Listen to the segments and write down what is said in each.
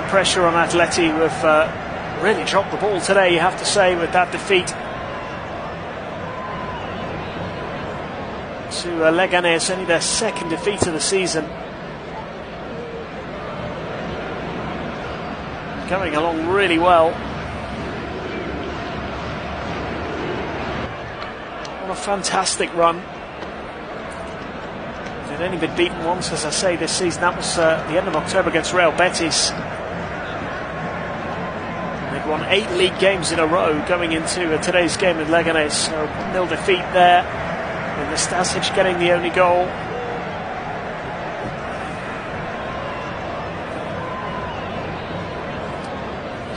pressure on Atleti, who have really dropped the ball today, you have to say, with that defeat to Leganés, only their second defeat of the season. Going along really well. What a fantastic run. They'd only been beaten once, as I say, this season. That was the end of October against Real Betis. They'd won 8 league games in a row going into today's game with Leganés. So 1-0 defeat there, with Stasic getting the only goal.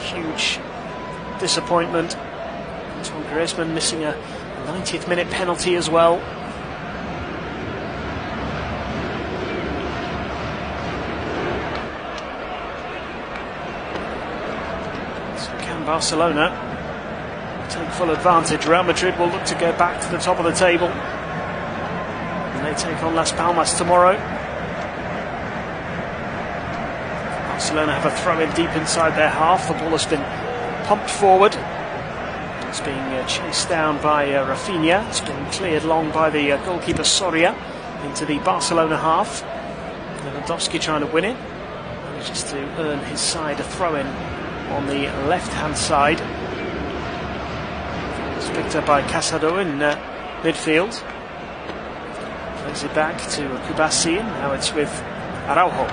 Huge disappointment. Antoine Griezmann missing a 90th minute penalty as well. So can Barcelona take full advantage? Real Madrid will look to go back to the top of the table, and they take on Las Palmas tomorrow. Barcelona have a throw in deep inside their half. The ball has been pumped forward. It's being chased down by Rafinha. It's been cleared long by the goalkeeper Soria into the Barcelona half. Lewandowski trying to win it. Manages to earn his side a throw in on the left hand side. It's picked up by Casado in midfield. Plays it back to Kubasi, and now it's with Araujo,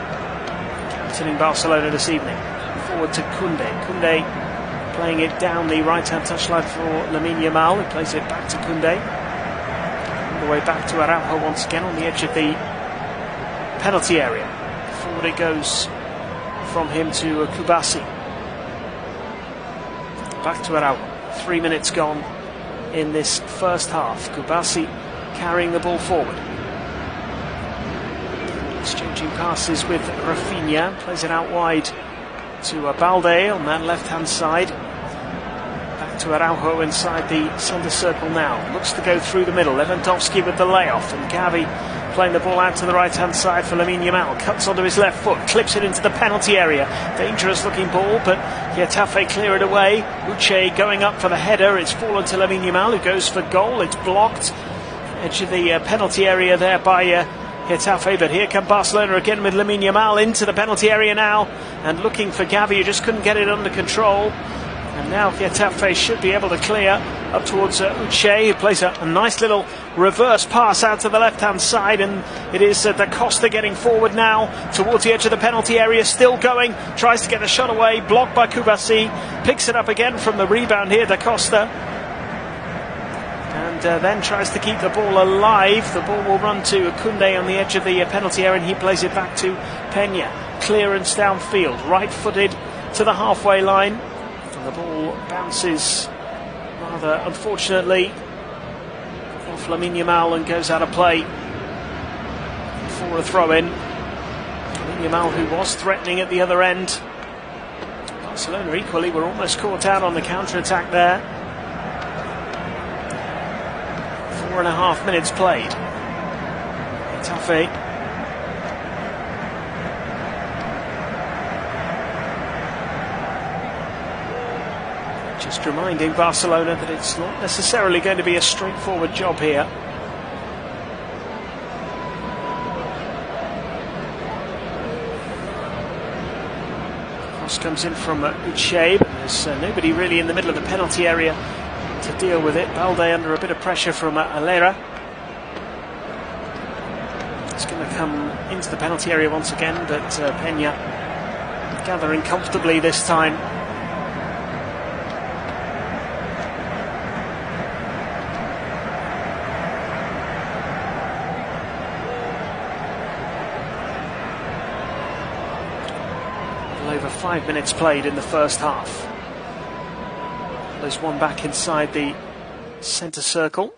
captaining Barcelona this evening. Forward to Koundé. Koundé playing it down the right-hand touchline for Lamine Yamal, who plays it back to Koundé. All the way back to Araujo once again on the edge of the penalty area. Forward it goes from him to Kubasi. Back to Araujo. 3 minutes gone in this first half. Kubasi carrying the ball forward. Exchanging passes with Rafinha. Plays it out wide to Balde on that left-hand side. Back to Araujo inside the centre circle now. Looks to go through the middle. Lewandowski with the layoff, and Gavi playing the ball out to the right-hand side for Lamine Yamal. Cuts onto his left foot, clips it into the penalty area. Dangerous looking ball, but Getafe clear it away. Uche going up for the header. It's fallen to Lamine Yamal, who goes for goal. It's blocked. Edge of the penalty area there by Getafe, but here come Barcelona again with Lamine Yamal into the penalty area now, and looking for Gavi, who just couldn't get it under control. And now Getafe should be able to clear up towards Uche, who plays a nice little reverse pass out to the left-hand side, and it is Da Costa getting forward now towards the edge of the penalty area, still going, tries to get the shot away, blocked by Kubasi, picks it up again from the rebound here, Da Costa, and then tries to keep the ball alive. The ball will run to Koundé on the edge of the penalty area, and he plays it back to Peña. Clearance downfield, right-footed to the halfway line, and the ball bounces rather unfortunately off Lamine Yamal and goes out of play for a throw-in. Lamine Yamal, who was threatening at the other end. Barcelona equally were almost caught out on the counter-attack there. 4.5 minutes played. Getafe just reminding Barcelona that it's not necessarily going to be a straightforward job here. Cross comes in from Uche, but there's nobody really in the middle of the penalty area to deal with it. Balde under a bit of pressure from Alera. It's going to come into the penalty area once again, but Peña gathering comfortably this time. Over 5 minutes played in the first half. There's one back inside the centre circle.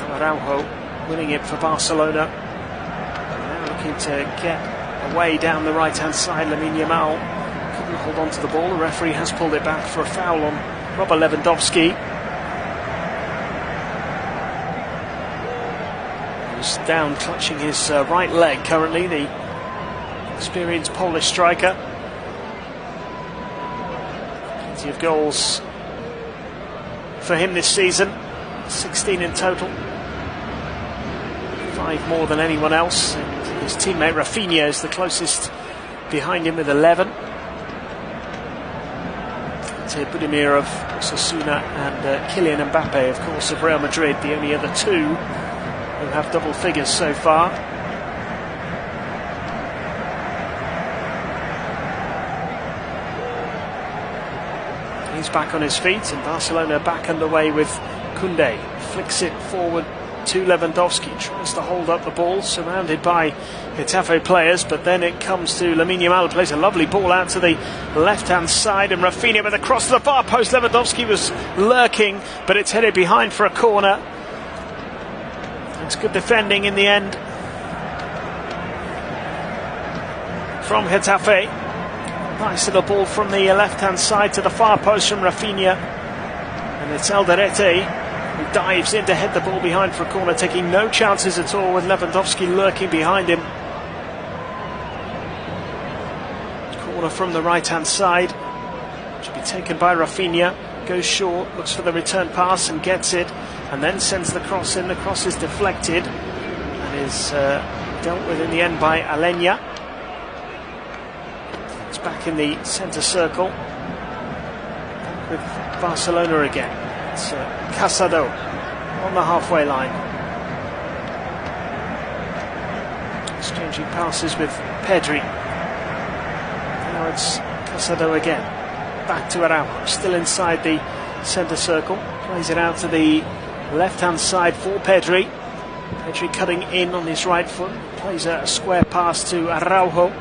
Araujo winning it for Barcelona. Now looking to get away down the right-hand side. Lamine Yamal couldn't hold on to the ball. The referee has pulled it back for a foul on Robert Lewandowski. He's down clutching his right leg currently, the experienced Polish striker. Plenty of goals for him this season, 16 in total, 5 more than anyone else, and his teammate Rafinha is the closest behind him with 11. Budimir of Osasuna and Kylian Mbappe, of course, of Real Madrid, the only other two who have double figures so far. He's back on his feet, and Barcelona back underway with Koundé. Flicks it forward to Lewandowski, tries to hold up the ball, surrounded by Getafe players, but then it comes to Lamine Yamal, who plays a lovely ball out to the left-hand side, and Rafinha with a cross to the far post. Lewandowski was lurking, but it's headed behind for a corner. It's good defending in the end from Getafe. Nice little ball from the left-hand side to the far post from Rafinha, and it's Alderete who dives in to head the ball behind for a corner, taking no chances at all with Lewandowski lurking behind him. Corner from the right-hand side, should be taken by Rafinha. Goes short, looks for the return pass and gets it, and then sends the cross in. The cross is deflected and is dealt with in the end by Alenya. It's back in the centre circle. Back with Barcelona again. It's Casado on the halfway line. Exchanging passes with Pedri. Now it's Casado again. Back to Araujo, still inside the centre circle. Plays it out to the left-hand side for Pedri. Pedri cutting in on his right foot. Plays a square pass to Araujo.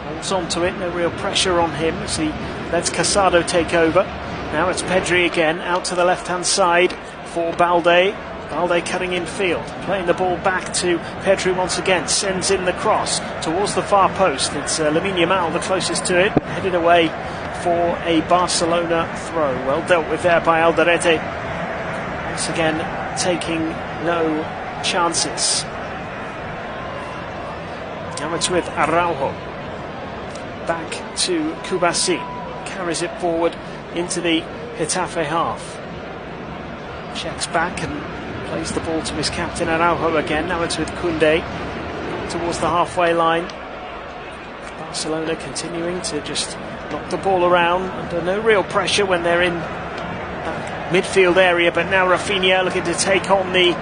Holds on to it, no real pressure on him as he lets Casado take over. Now it's Pedri again, out to the left-hand side for Balde. Balde cutting in field, playing the ball back to Pedri once again, sends in the cross towards the far post. It's Lamine Yamal the closest to it, headed away for a Barcelona throw. Well dealt with there by Alderete. Once again, taking no chances. Now it's with Araujo. Back to Kubasi. Carries it forward into the Getafe half. Checks back and plays the ball to his captain Araujo again. Now it's with Koundé towards the halfway line. Barcelona continuing to just knock the ball around under no real pressure when they're in that midfield area, but now Rafinha looking to take on the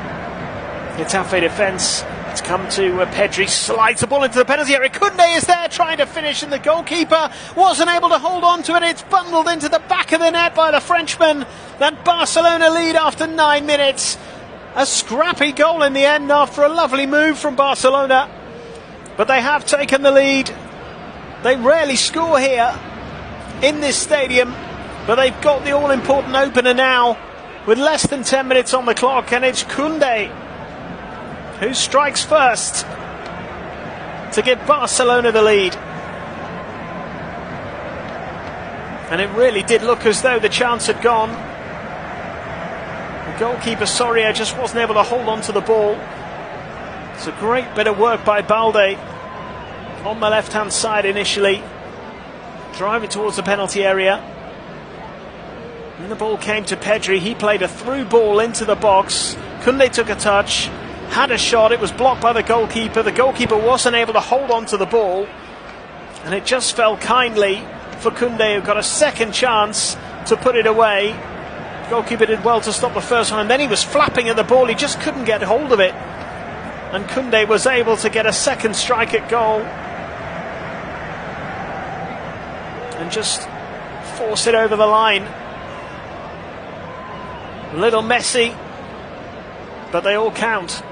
Getafe defence. It's come to Pedri, slides the ball into the penalty area. Koundé is there trying to finish, and the goalkeeper wasn't able to hold on to it. It's bundled into the back of the net by the Frenchman. That Barcelona lead after 9 minutes. A scrappy goal in the end after a lovely move from Barcelona, but they have taken the lead. They rarely score here in this stadium, but they've got the all-important opener now with less than 10 minutes on the clock, and it's Koundé who strikes first to give Barcelona the lead. And it really did look as though the chance had gone. The goalkeeper Soria just wasn't able to hold on to the ball. It's a great bit of work by Balde on the left-hand side initially, driving towards the penalty area. And the ball came to Pedri. He played a through ball into the box. Koundé took a touch, had a shot. It was blocked by the goalkeeper. The goalkeeper wasn't able to hold on to the ball, and it just fell kindly for Koundé, who got a second chance to put it away. The goalkeeper did well to stop the first one, and then he was flapping at the ball. He just couldn't get hold of it, and Koundé was able to get a second strike at goal and just force it over the line. A little messy, but they all count.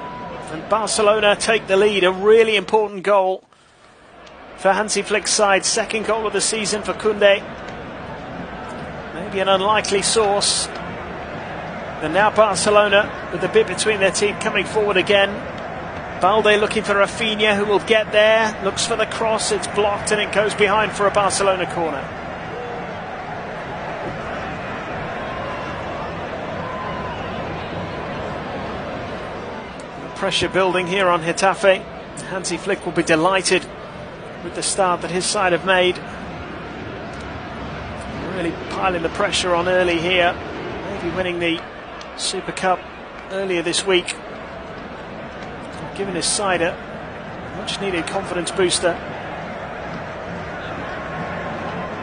And Barcelona take the lead. A really important goal for Hansi Flick's side. Second goal of the season for Koundé. Maybe an unlikely source. And now Barcelona with the bit between their teeth coming forward again. Balde looking for Rafinha, who will get there. Looks for the cross. It's blocked and it goes behind for a Barcelona corner. Pressure building here on Getafe. Hansi Flick will be delighted with the start that his side have made. Really piling the pressure on early here. Maybe winning the Super Cup earlier this week. Giving his side a much needed confidence booster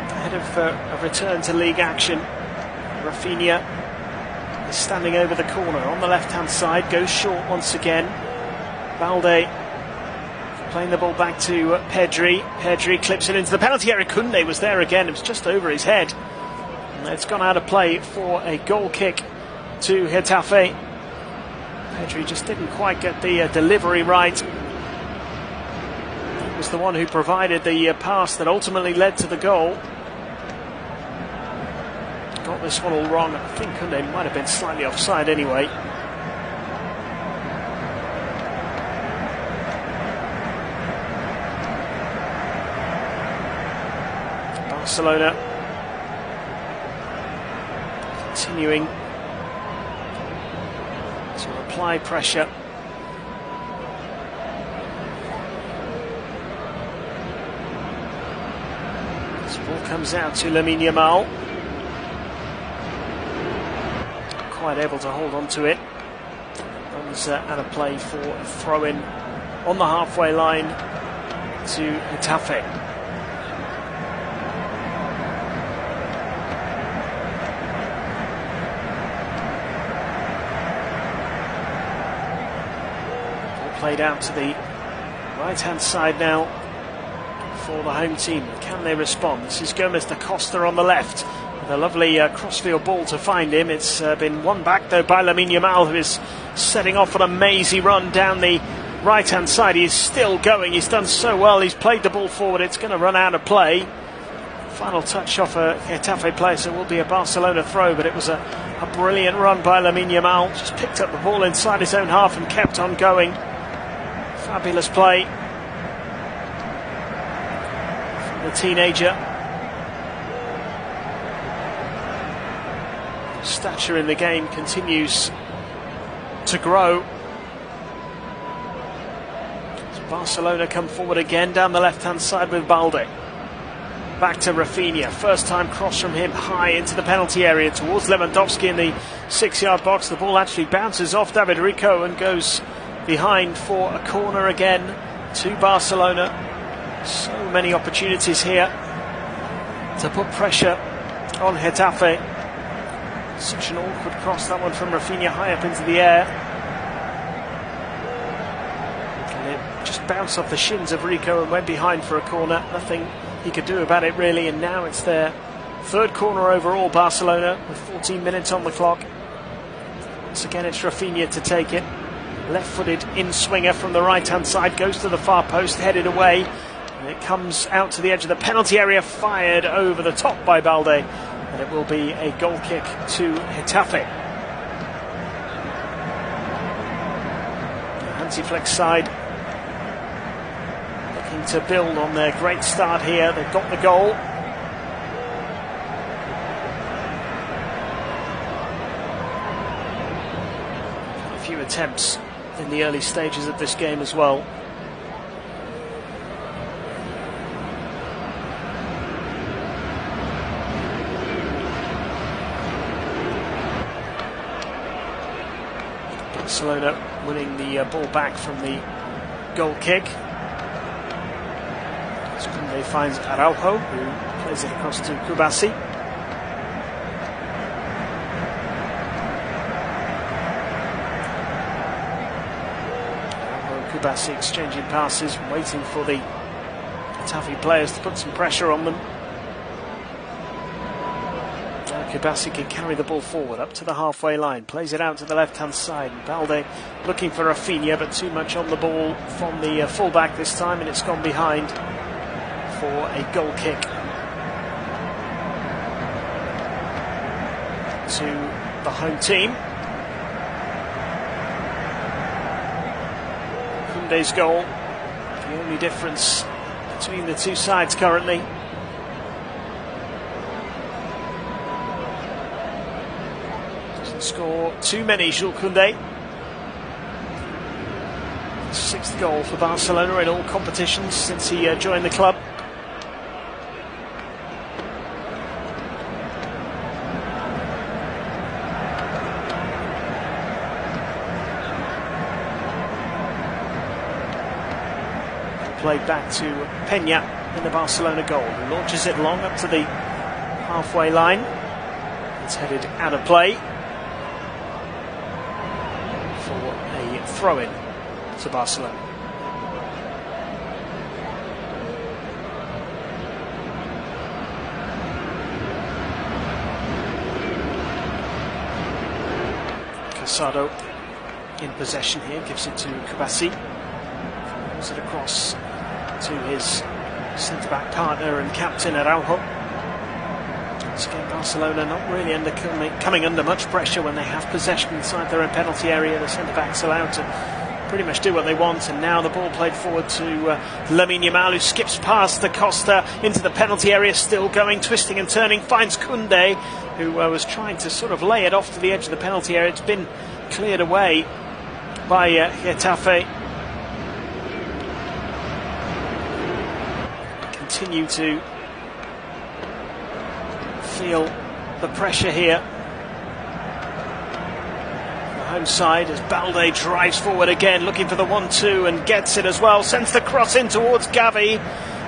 ahead of a return to league action. Rafinha is standing over the corner on the left hand side, goes short once again. Balde playing the ball back to Pedri. Pedri clips it into the penalty area. Koundé was there again, it was just over his head. And it's gone out of play for a goal kick to Getafe. Pedri just didn't quite get the delivery right. He was the one who provided the pass that ultimately led to the goal. Got this one all wrong. I think Koundé might have been slightly offside anyway. Barcelona continuing to apply pressure. This ball comes out to Lamine Yamal. Quite able to hold on to it. Runs out of play for a throw-in on the halfway line to Getafe. Played out to the right-hand side now for the home team. Can they respond? This is Gomez da Costa on the left with a lovely crossfield ball to find him. It's been won back though by Lamine Yamal, who is setting off on a mazy run down the right-hand side. He's still going. He's done so well. He's played the ball forward. It's going to run out of play. Final touch off a Getafe player, so it will be a Barcelona throw, but it was a brilliant run by Lamine Yamal. Just picked up the ball inside his own half and kept on going. Fabulous play from the teenager. Stature in the game continues to grow. So Barcelona come forward again down the left-hand side with Balde. Back to Rafinha. First time cross from him high into the penalty area towards Lewandowski in the 6-yard box. The ball actually bounces off David Rico and goes behind for a corner again to Barcelona. So many opportunities here to put pressure on Getafe. Such an awkward cross, that one from Rafinha high up into the air. And it just bounced off the shins of Rico and went behind for a corner. Nothing he could do about it really, and now it's their third corner overall, Barcelona, with 14 minutes on the clock. Once again it's Rafinha to take it. Left-footed in-swinger from the right-hand side, goes to the far post, headed away, and it comes out to the edge of the penalty area, fired over the top by Balde, and it will be a goal kick to Getafe. The Hansi Flick side looking to build on their great start here. They've got the goal. A few attempts in the early stages of this game as well. Barcelona winning the ball back from the goal kick. Koundé finds Araujo, who plays it across to Kubasi. Kubasi exchanging passes, waiting for the Getafe players to put some pressure on them. Now Kubasi can carry the ball forward up to the halfway line, plays it out to the left-hand side. Balde looking for Rafinha, but too much on the ball from the fullback this time, and it's gone behind for a goal kick to the home team. Koundé's goal, the only difference between the two sides currently. Doesn't score too many, Jules Koundé. sixth goal for Barcelona in all competitions since he joined the club. Played back to Peña in the Barcelona goal, who launches it long up to the halfway line. It's headed out of play for a throw-in to Barcelona. Casado in possession here, gives it to Kubasi. Throws it across to his centre-back partner and captain Araujo. Once again, Barcelona not really coming under much pressure when they have possession inside their own penalty area. The centre-backs allowed to pretty much do what they want, and now the ball played forward to Lamine Yamal, who skips past the Costa into the penalty area, still going, twisting and turning, finds Koundé, who was trying to sort of lay it off to the edge of the penalty area. It's been cleared away by Getafe. Continue to feel the pressure here. The home side as Balde drives forward again, looking for the 1-2 and gets it as well. Sends the cross in towards Gavi,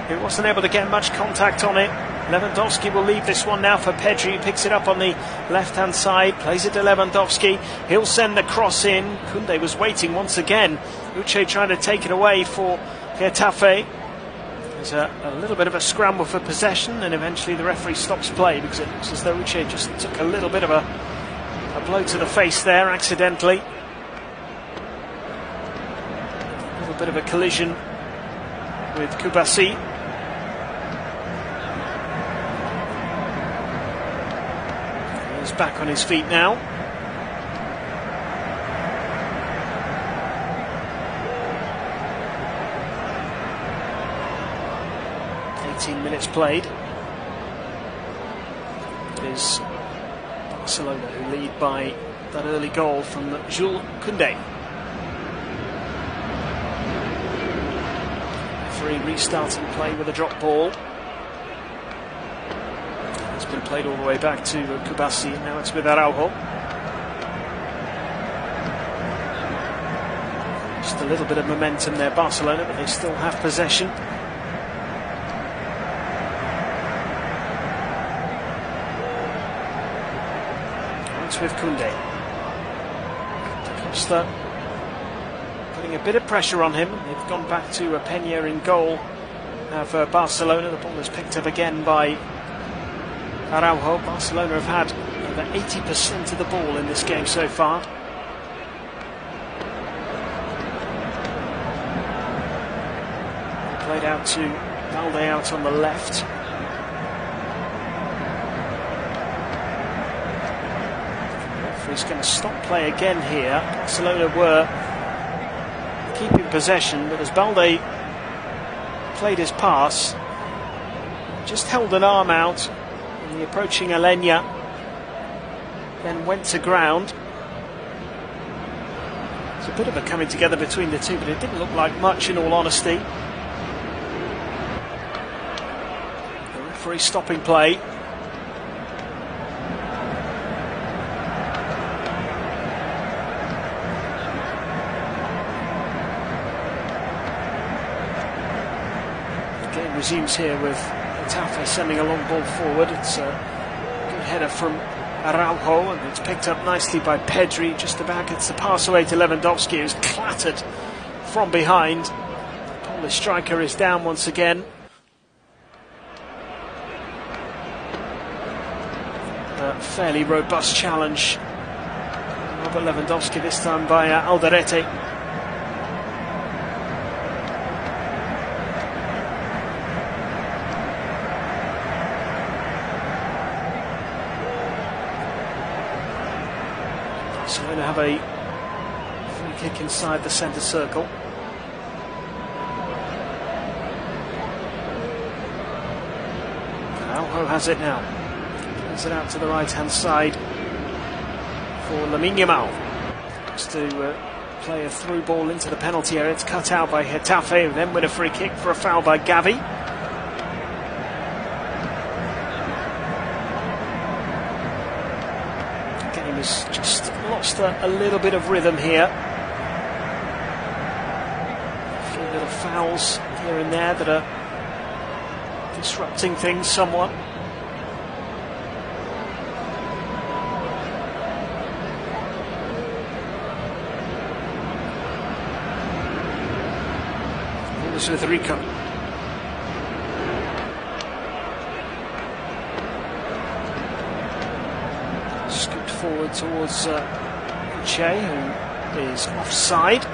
who wasn't able to get much contact on it. Lewandowski will leave this one now for Pedri, who picks it up on the left-hand side, plays it to Lewandowski. He'll send the cross in. Koundé was waiting once again. Uche trying to take it away for Getafe. There's a little bit of a scramble for possession, and eventually the referee stops play because it looks as though Uche just took a little bit of a blow to the face there accidentally. A little bit of a collision with Kubasi. He's back on his feet now. Minutes played. It is Barcelona who lead by that early goal from Jules Koundé. Referee restarting play with a drop ball. It's been played all the way back to Kubasi, and now it's with Araujo. Just a little bit of momentum there, Barcelona, but they still have possession. With Koundé. Costa putting a bit of pressure on him. They've gone back to Peña in goal for Barcelona. The ball is picked up again by Araujo. Barcelona have had over 80% of the ball in this game so far. Played out to Balde out on the left. He's going to stop play again here. Barcelona were keeping possession, but as Balde played his pass, just held an arm out in the approaching Alenya, then went to ground. It's a bit of a coming together between the two, but it didn't look like much in all honesty. The referee stopping play. Resumes here with Getafe sending a long ball forward. It's a good header from Araujo, and it's picked up nicely by Pedri. Just about gets the pass away to Lewandowski, who's clattered from behind. The Polish striker is down once again. A fairly robust challenge. Robert Lewandowski this time by Alderete. Barcelona have a free kick inside the centre circle. Araujo has it now. Plays it out to the right hand side for Lamine Yamal. Next to play a through ball into the penalty area. It's cut out by Getafe, and then with a free kick for a foul by Gavi. The game has just lost a little bit of rhythm here. A few little fouls here and there that are disrupting things somewhat. With Rico. Scooped forward towards Che, who is offside.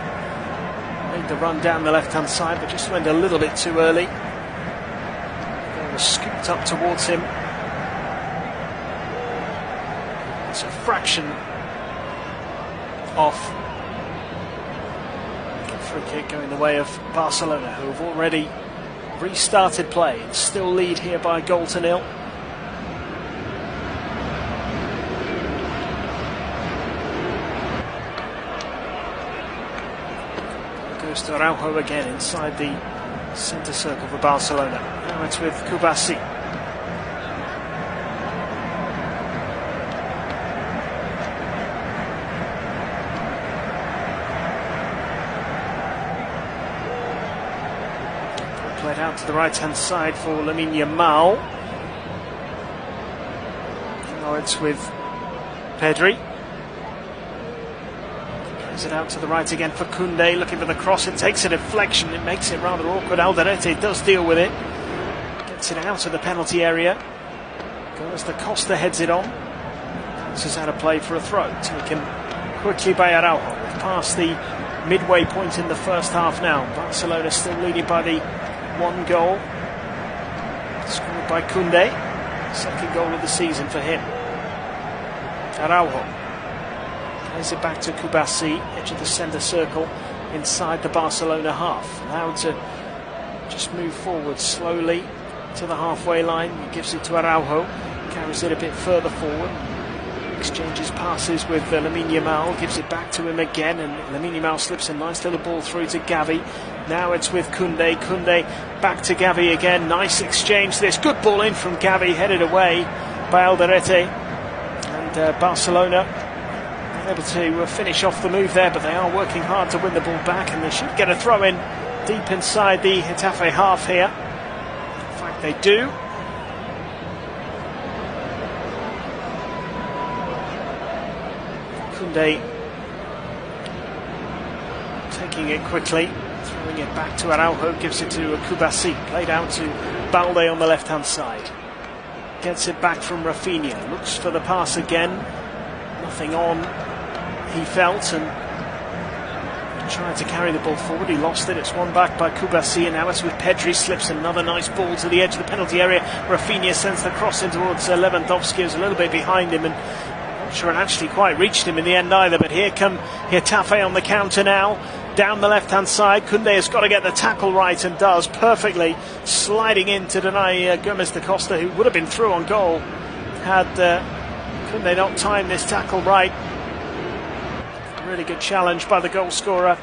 Made the run down the left-hand side, but just went a little bit too early. They were scooped up towards him. It's a fraction off. Free kick going the way of Barcelona, who have already restarted play and still lead here by a goal to nil. Goes to Araujo again inside the centre circle for Barcelona. Now it's with Kubasi. Played out to the right-hand side for Lamine Yamal. Now it's with Pedri. Plays it out to the right again for Koundé, looking for the cross. It takes a deflection. It makes it rather awkward. Alderete does deal with it. Gets it out of the penalty area. Goes the Costa, heads it on. Bounces out of play for a throw. Taken quickly by Araujo. We've passed the midway point in the first half now. Barcelona still leading by the one goal, scored by Koundé, second goal of the season for him. Araujo plays it back to Kubasi, edge of the centre circle, inside the Barcelona half. Allowed to just move forward slowly to the halfway line. He gives it to Araujo, carries it a bit further forward, exchanges passes with Lamine Yamal, gives it back to him again, and Lamine Yamal slips a nice little ball through to Gavi. Now it's with Koundé. Koundé back to Gavi again. Nice exchange this. Good ball in from Gavi, headed away by Alderete. And Barcelona able to finish off the move there, but they are working hard to win the ball back, and they should get a throw in deep inside the Getafe half here. In fact, they do. Koundé taking it quickly, throwing it back to Araujo, gives it to Kubasi, played out to Balde on the left-hand side. Gets it back from Rafinha, looks for the pass again, nothing on, he felt, and tried to carry the ball forward. He lost it. It's won back by Kubasi, and now it's with Pedri. Slips another nice ball to the edge of the penalty area. Rafinha sends the cross in towards Lewandowski, who's a little bit behind him, and not sure it actually quite reached him in the end either. But here come Getafe on the counter now, down the left-hand side. Koundé has got to get the tackle right, and does perfectly, sliding in to deny Gomes da Costa, who would have been through on goal had Koundé not timed this tackle right. Really good challenge by the goal scorer.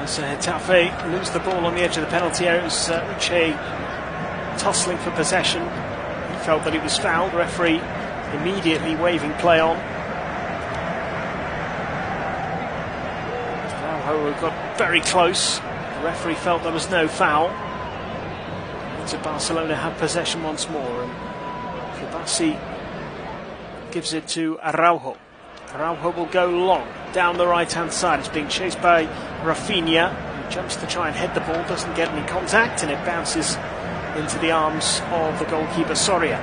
So Getafe lose the ball on the edge of the penalty area. It was Uche tussling for possession. He felt that he was fouled. Referee immediately waving play on. Araujo got very close. The referee felt there was no foul. So Barcelona have possession once more, and Kubasi gives it to Araujo. Araujo will go long down the right-hand side. It's being chased by Rafinha, who jumps to try and head the ball, doesn't get any contact, and it bounces into the arms of the goalkeeper Soria.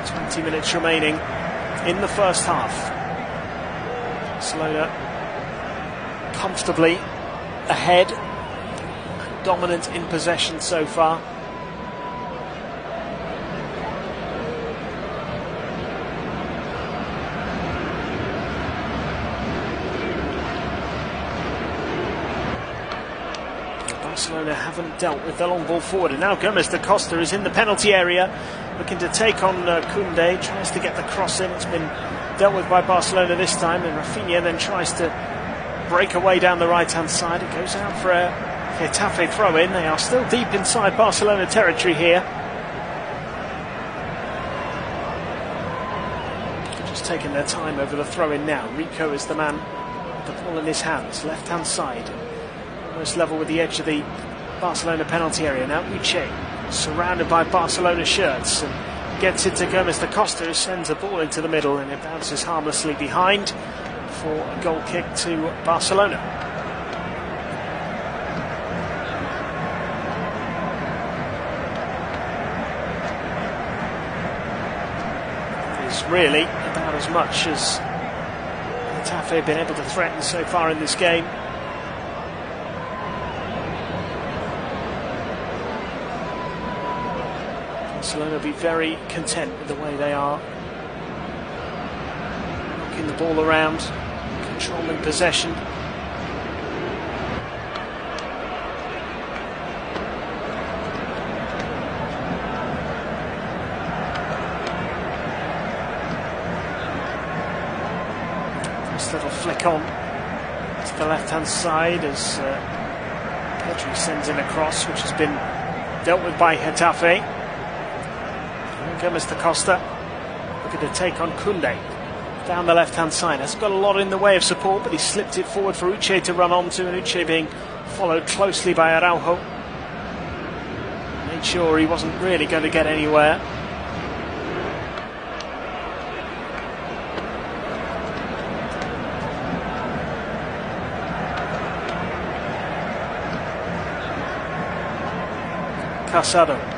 20 minutes remaining in the first half. Barcelona comfortably ahead, dominant in possession so far. Barcelona haven't dealt with the long ball forward, and now Gomes da Costa is in the penalty area, looking to take on Koundé, tries to get the cross in. It's been dealt with by Barcelona this time, and Rafinha then tries to break away down the right hand side. It goes out for a Getafe throw in. They are still deep inside Barcelona territory here. Just taking their time over the throw in now. Rico is the man with the ball in his hands, left hand side, almost level with the edge of the Barcelona penalty area. Now Uche, surrounded by Barcelona shirts, and gets it to Gomes da Costa, who sends a ball into the middle, and it bounces harmlessly behind for a goal kick to Barcelona. It is really about as much as Getafe have been able to threaten so far in this game. Barcelona will be very content with the way they are knocking the ball around, controlling possession. This little flick on to the left hand side as Pedri sends in a cross, which has been dealt with by Getafe. Gomes da Costa looking to take on Koundé down the left hand side. Hasn't got a lot in the way of support, but he slipped it forward for Uche to run onto, and Uche being followed closely by Araujo. Made sure he wasn't really going to get anywhere. Casado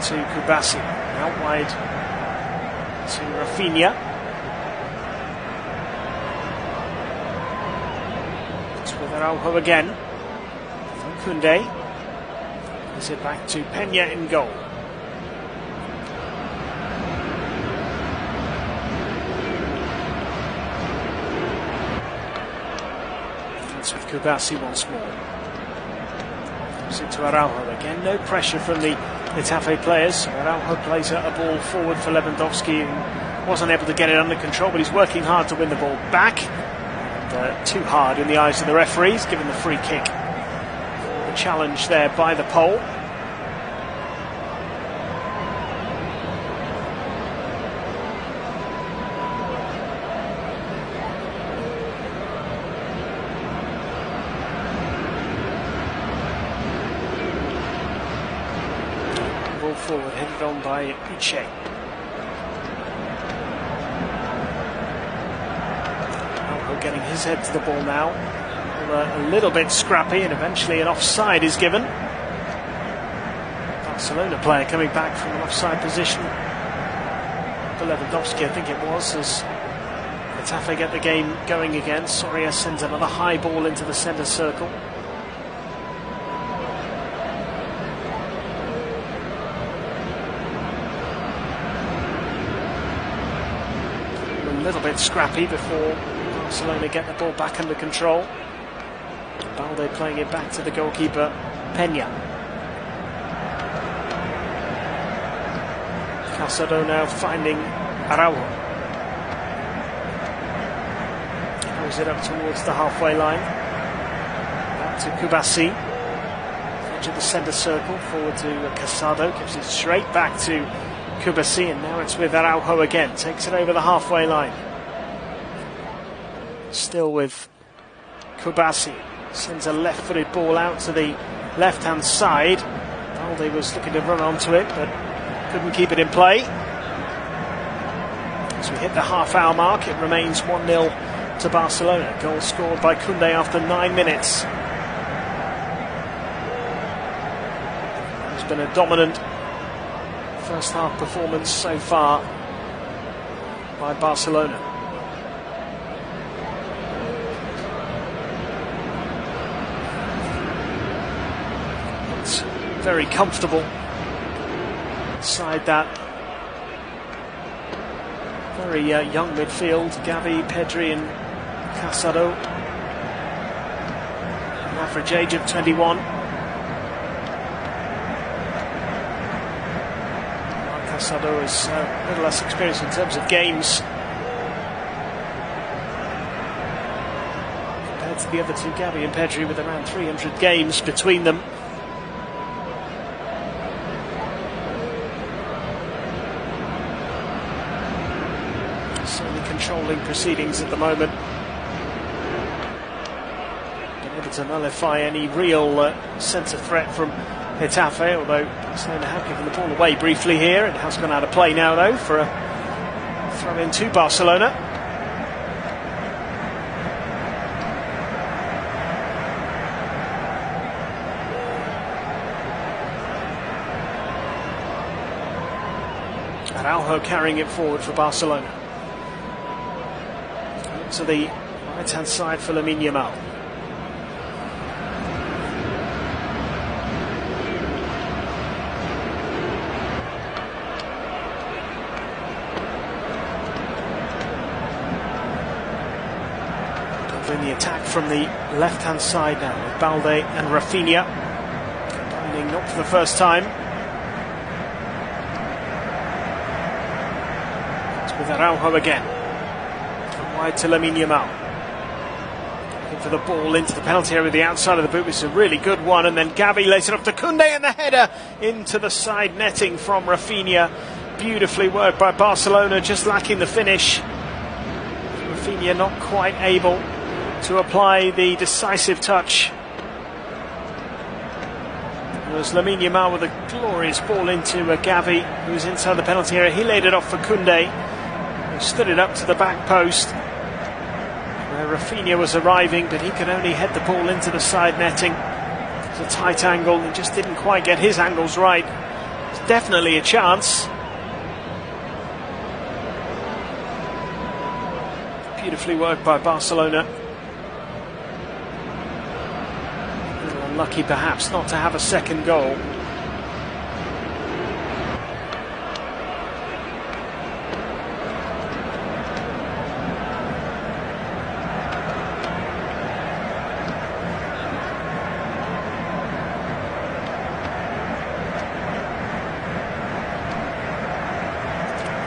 to Kubasi, out wide to Rafinha. It's with Araujo again. From Koundé. Is it back to Peña in goal. It's with Kubasi once more. Gives it to Araujo again. No pressure from the Getafe players. Araujo plays a ball forward for Lewandowski, who wasn't able to get it under control, but he's working hard to win the ball back. And, too hard in the eyes of the referees, given the free kick. The challenge there by the pole. Forward, headed on by Uche. Araujo getting his head to the ball now. A little bit scrappy, and eventually an offside is given. Barcelona player coming back from an offside position. Lewandowski, I think it was, as Getafe get the game going again. Soria sends another high ball into the centre circle. A little bit scrappy before Barcelona get the ball back under control. Balde playing it back to the goalkeeper, Peña. Casado now finding Araujo. Throws it up towards the halfway line. Back to Kubasi. Edge of the centre circle, forward to Casado. Gives it straight back to Kubasi, and now it's with Araujo again. Takes it over the halfway line. Still with Kubasi. Sends a left-footed ball out to the left-hand side. Balde was looking to run onto it, but couldn't keep it in play. As we hit the half-hour mark, it remains 1-0 to Barcelona. Goal scored by Koundé after 9 minutes. It's been a dominant first half performance so far by Barcelona. It's very comfortable inside that very young midfield. Gavi, Pedri and Casado. average age of 21. Casado is a little less experienced in terms of games compared to the other two, Gavi and Pedri, with around 300 games between them. Certainly controlling proceedings at the moment. Been able to nullify any real sense of threat from Getafe, although Barcelona have given the ball away briefly here. It has gone out of play now, though, for a throw-in to Barcelona. Araujo carrying it forward for Barcelona. To the right-hand side for Lamine Yamal. In the attack from the left-hand side now with Balde and Rafinha combining, not for the first time. It's with Araujo again. Wide to Lamine Yamal. Looking for the ball into the penalty area, the outside of the boot. It's a really good one, and then Gavi lays it off to Koundé, and the header into the side netting from Rafinha. Beautifully worked by Barcelona, just lacking the finish. Rafinha not quite able to apply the decisive touch. It was Lamine Yamal with a glorious ball into Gavi, who was inside the penalty area. He laid it off for Koundé, who stood it up to the back post, where Rafinha was arriving, but he could only head the ball into the side netting. It was a tight angle, he just didn't quite get his angles right. It's definitely a chance. Beautifully worked by Barcelona. Unlucky perhaps not to have a second goal.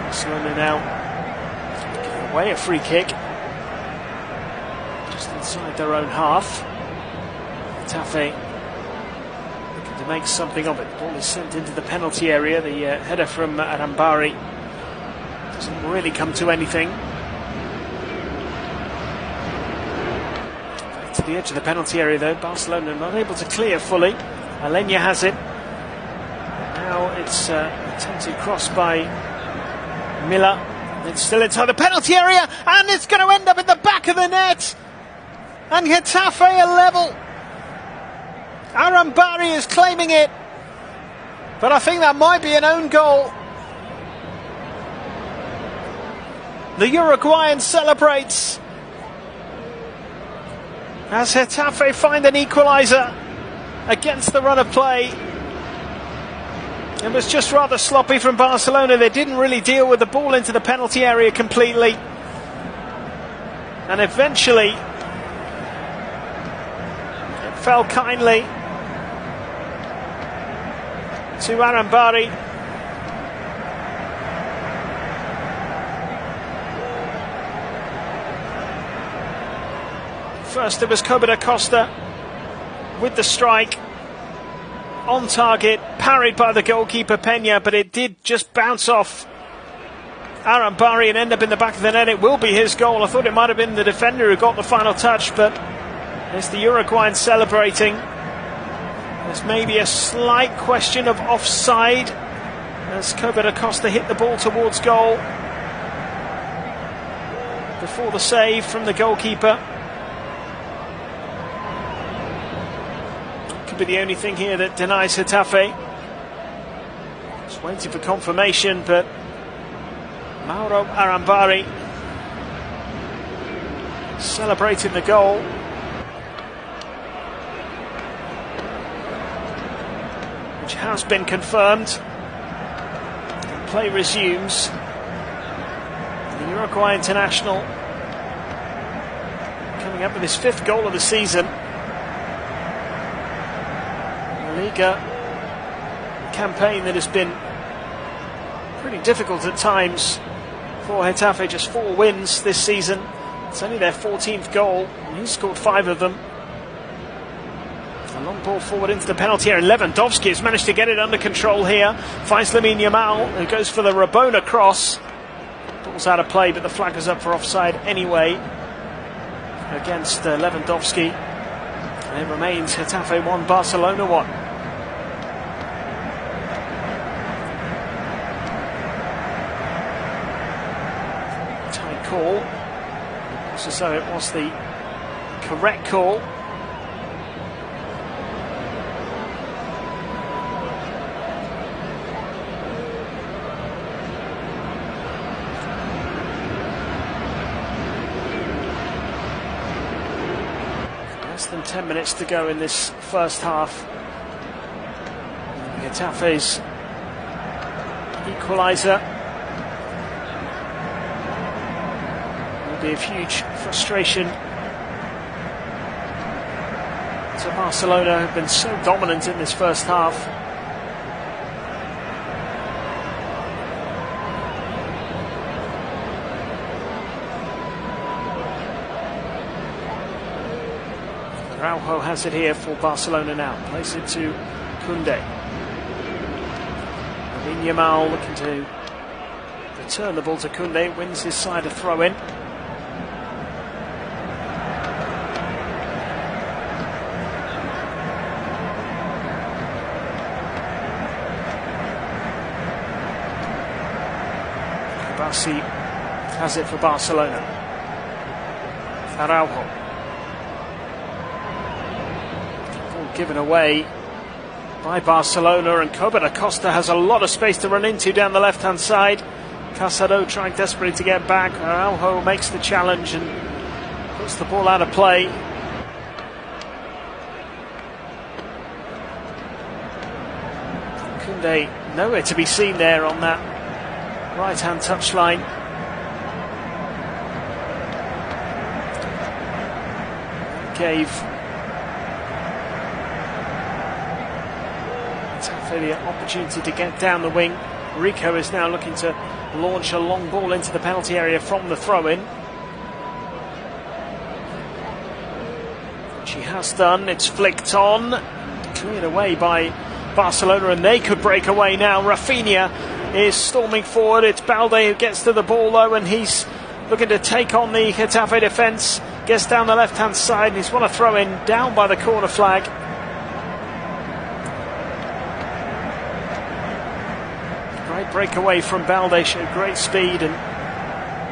Barcelona now giving away a free kick just inside their own half. Getafe looking to make something of it. The ball is sent into the penalty area. The header from Arambari doesn't really come to anything. Back to the edge of the penalty area though. Barcelona not able to clear fully. Alenya has it. Now it's attempted cross by Miller. It's still inside the penalty area, and it's going to end up in the back of the net. And Getafe are level. Arambari is claiming it, but I think that might be an own goal. The Uruguayan celebrates as Getafe find an equalizer against the run of play. It was just rather sloppy from Barcelona. They didn't really deal with the ball into the penalty area completely, and eventually it fell kindly to Arambari. First it was Cobra Costa with the strike, on target, parried by the goalkeeper Peña, but it did just bounce off Arambari and end up in the back of the net. It will be his goal. I thought it might have been the defender who got the final touch, but it's the Uruguayan celebrating. There's maybe a slight question of offside as Cobra Costa hit the ball towards goal before the save from the goalkeeper. Could be the only thing here that denies Getafe. Just waiting for confirmation, but Mauro Arambari celebrating the goal. Which has been confirmed. And play resumes. The Uruguay international coming up with his 5th goal of the season. La Liga campaign that has been pretty difficult at times for Getafe. Just 4 wins this season. It's only their 14th goal, and he's scored 5 of them. A long ball forward into the penalty area. Lewandowski has managed to get it under control here. Finds Lamine Yamal, who goes for the Rabona cross. Ball's out of play, but the flag is up for offside anyway against Lewandowski. And it remains Getafe 1, Barcelona 1. Tight call. So it was the correct call. Less than 10 minutes to go in this first half. Getafe's equalizer will be of huge frustration to Barcelona, who've been so dominant in this first half. Araujo has it here for Barcelona now. Plays it to Koundé. Lamine Yamal looking to return the ball to Koundé. Wins his side a throw-in. Kubasi has it for Barcelona. Araujo. Given away by Barcelona, and Coba da Costa has a lot of space to run into down the left hand side. Casado trying desperately to get back. Araujo makes the challenge and puts the ball out of play. Koundé nowhere to be seen there on that right hand touchline. Gave the opportunity to get down the wing. Rico is now looking to launch a long ball into the penalty area from the throw-in, which he has done. It's flicked on, cleared away by Barcelona, and they could break away now. Rafinha is storming forward. It's Balde who gets to the ball though, and he's looking to take on the Getafe defence. Gets down the left hand side, and he's won a throw-in down by the corner flag. Breakaway from Balde, showed great speed and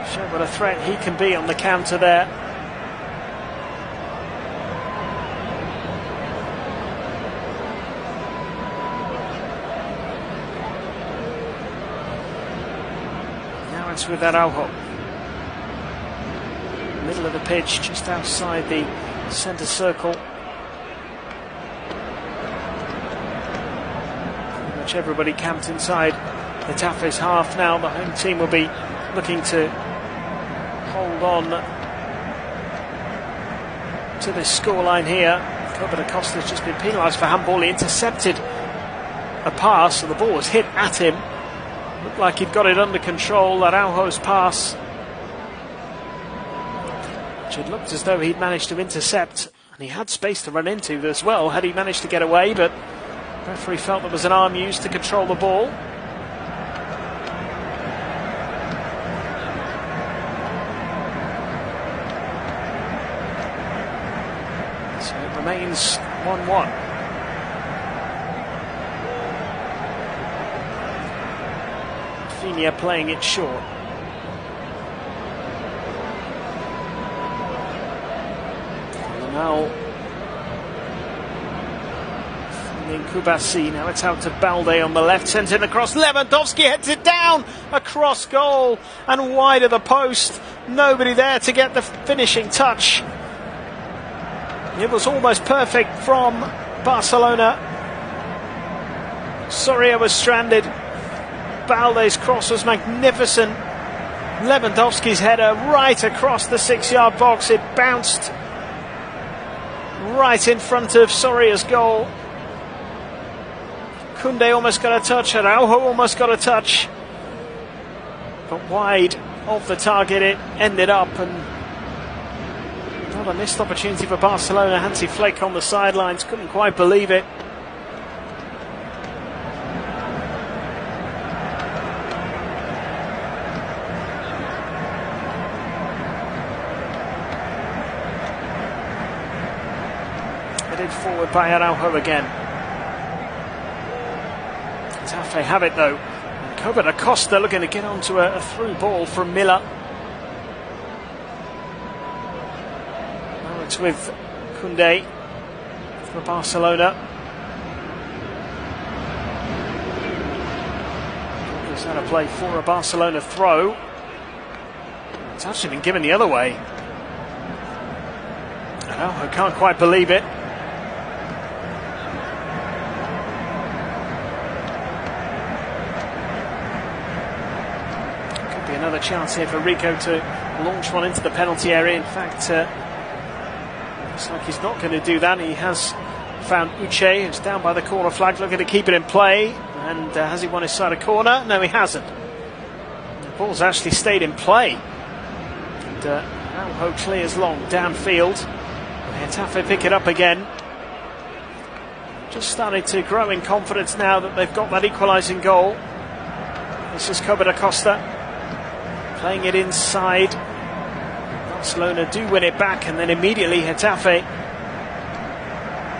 showed what a threat he can be on the counter there. Now it's with Araujo. Middle of the pitch, just outside the centre circle. Pretty much everybody camped inside Getafe's half now. The home team will be looking to hold on to this scoreline here. Coba da Costa has just been penalised for handball. He intercepted a pass, and the ball was hit at him. Looked like he'd got it under control. Araujo's pass, which had looked as though he'd managed to intercept, and he had space to run into as well had he managed to get away, but the referee felt there was an arm used to control the ball. Remains 1-1. Rafinha playing it short. Now finding Kubasi. Now it's out to Balde on the left, sent in across. Lewandowski heads it down across goal and wide of the post. Nobody there to get the finishing touch. It was almost perfect from Barcelona. Soria was stranded. Balde's cross was magnificent. Lewandowski's header right across the 6-yard box. It bounced right in front of Soria's goal. Koundé almost got a touch, Araujo almost got a touch, but wide of the target it ended up, and not a missed opportunity for Barcelona. Hansi Flick on the sidelines couldn't quite believe it. Headed forward by Araujo again. Getafe have it though. Covered Acosta looking to get onto a through ball from Miller. Now it's with Koundé for Barcelona. Is that a play for a Barcelona throw? It's actually been given the other way. Oh, I can't quite believe it. Another chance here for Rico to launch one into the penalty area. In fact, looks like he's not going to do that. He has found Uche, who's down by the corner flag, looking to keep it in play. And has he won his side of corner? No, he hasn't. The ball's actually stayed in play. And Araujo clears long downfield. Getafe pick it up again. Just starting to grow in confidence now that they've got that equalising goal. This is Covered Acosta. Playing it inside. Barcelona do win it back, and then immediately Getafe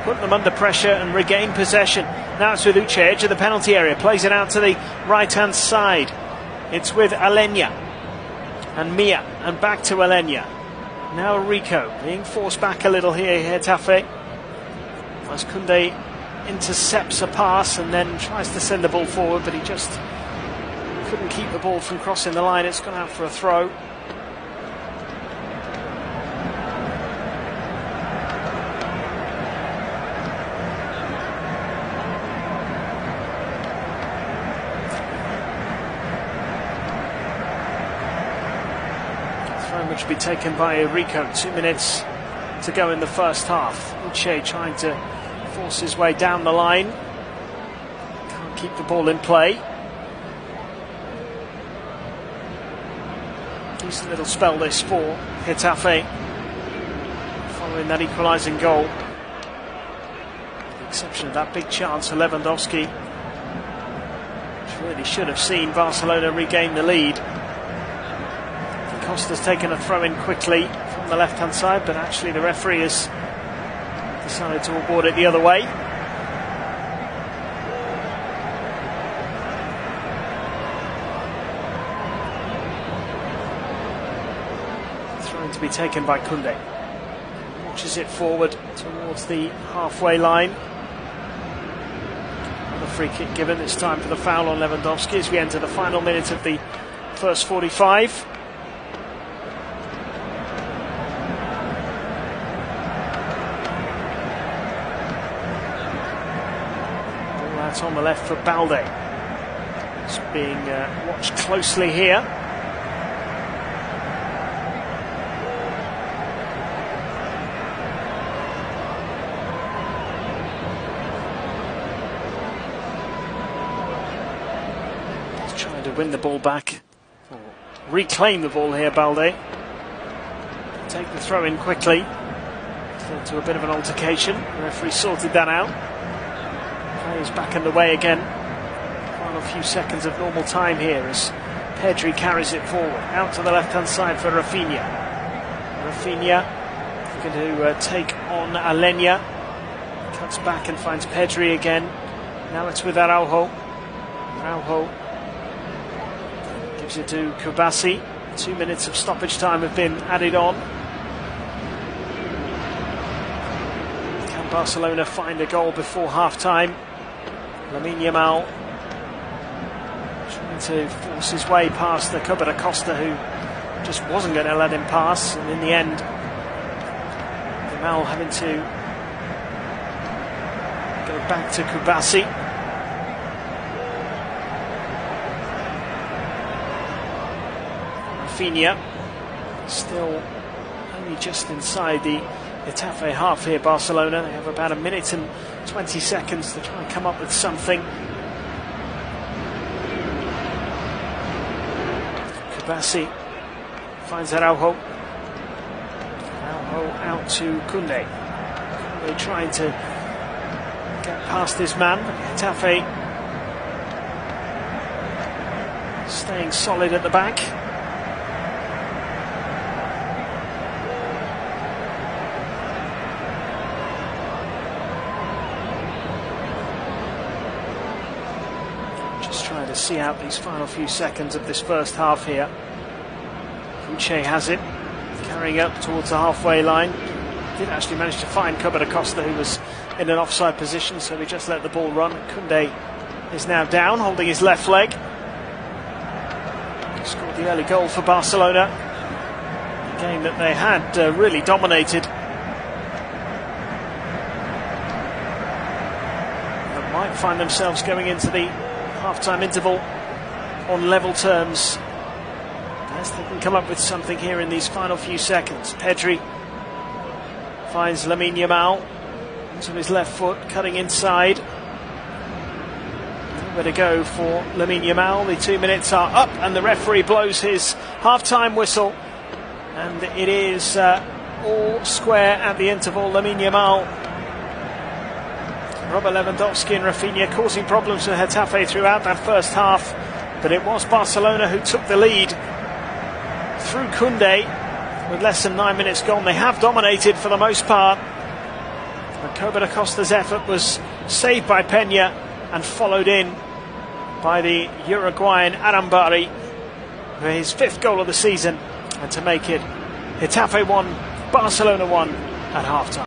put them under pressure and regain possession. Now it's with Uche, edge of the penalty area, plays it out to the right hand side. It's with Alenya and Mia, and back to Alenya. Now Rico being forced back a little here, Getafe, as Koundé intercepts a pass and then tries to send the ball forward, but he just couldn't keep the ball from crossing the line. It's gone out for a throw. Throw which will be taken by Rico. 2 minutes to go in the first half. Uche trying to force his way down the line. Can't keep the ball in play. Decent little spell this for Getafe following that equalising goal. With the exception of that big chance for Lewandowski, which really should have seen Barcelona regain the lead. Costa's taken a throw in quickly from the left hand side, but actually the referee has decided to award it the other way. To be taken by Koundé. Launches it forward towards the halfway line. Another free kick given, this time for the foul on Lewandowski as we enter the final minute of the first 45. Ball out on the left for Balde. It's being watched closely here. Trying to win the ball back, or reclaim the ball here, Balde. Take the throw in quickly. Led to a bit of an altercation. The referee sorted that out. Play is back underway again. Final few seconds of normal time here as Pedri carries it forward. Out to the left hand side for Rafinha. Rafinha going to take on Alenya. Cuts back and finds Pedri again. Now it's with Araujo. Araujo gives it to Kubasi. 2 minutes of stoppage time have been added on. Can Barcelona find a goal before half-time? Lamine Yamal trying to force his way past the Covered Acosta, who just wasn't going to let him pass, and in the end Yamal having to go back to Kubasi. Rafinha still only just inside the Getafe half here, Barcelona. They have about a minute and 20 seconds to try and come up with something. Bassi finds Araujo. Araujo out to Koundé. Koundé trying to get past his man. Getafe staying solid at the back. Just trying to see out these final few seconds of this first half here. Uche has it, carrying up towards the halfway line. Did actually manage to find Acosta, who was in an offside position, so we just let the ball run. Koundé is now down, holding his left leg. Scored the early goal for Barcelona. A game that they had really dominated. They might find themselves going into the half-time interval on level terms, as they can come up with something here in these final few seconds. Pedri finds Lamine Yamal onto his left foot, cutting inside. Nowhere to go for Lamine Yamal. The 2 minutes are up and the referee blows his half-time whistle, and it is all square at the interval. Lamine Yamal, Robert Lewandowski and Rafinha causing problems for Getafe throughout that first half, but it was Barcelona who took the lead through Koundé with less than 9 minutes gone. They have dominated for the most part, but Acosta's effort was saved by Peña and followed in by the Uruguayan Arambari for his 5th goal of the season, and to make it Getafe 1, Barcelona 1 at half-time.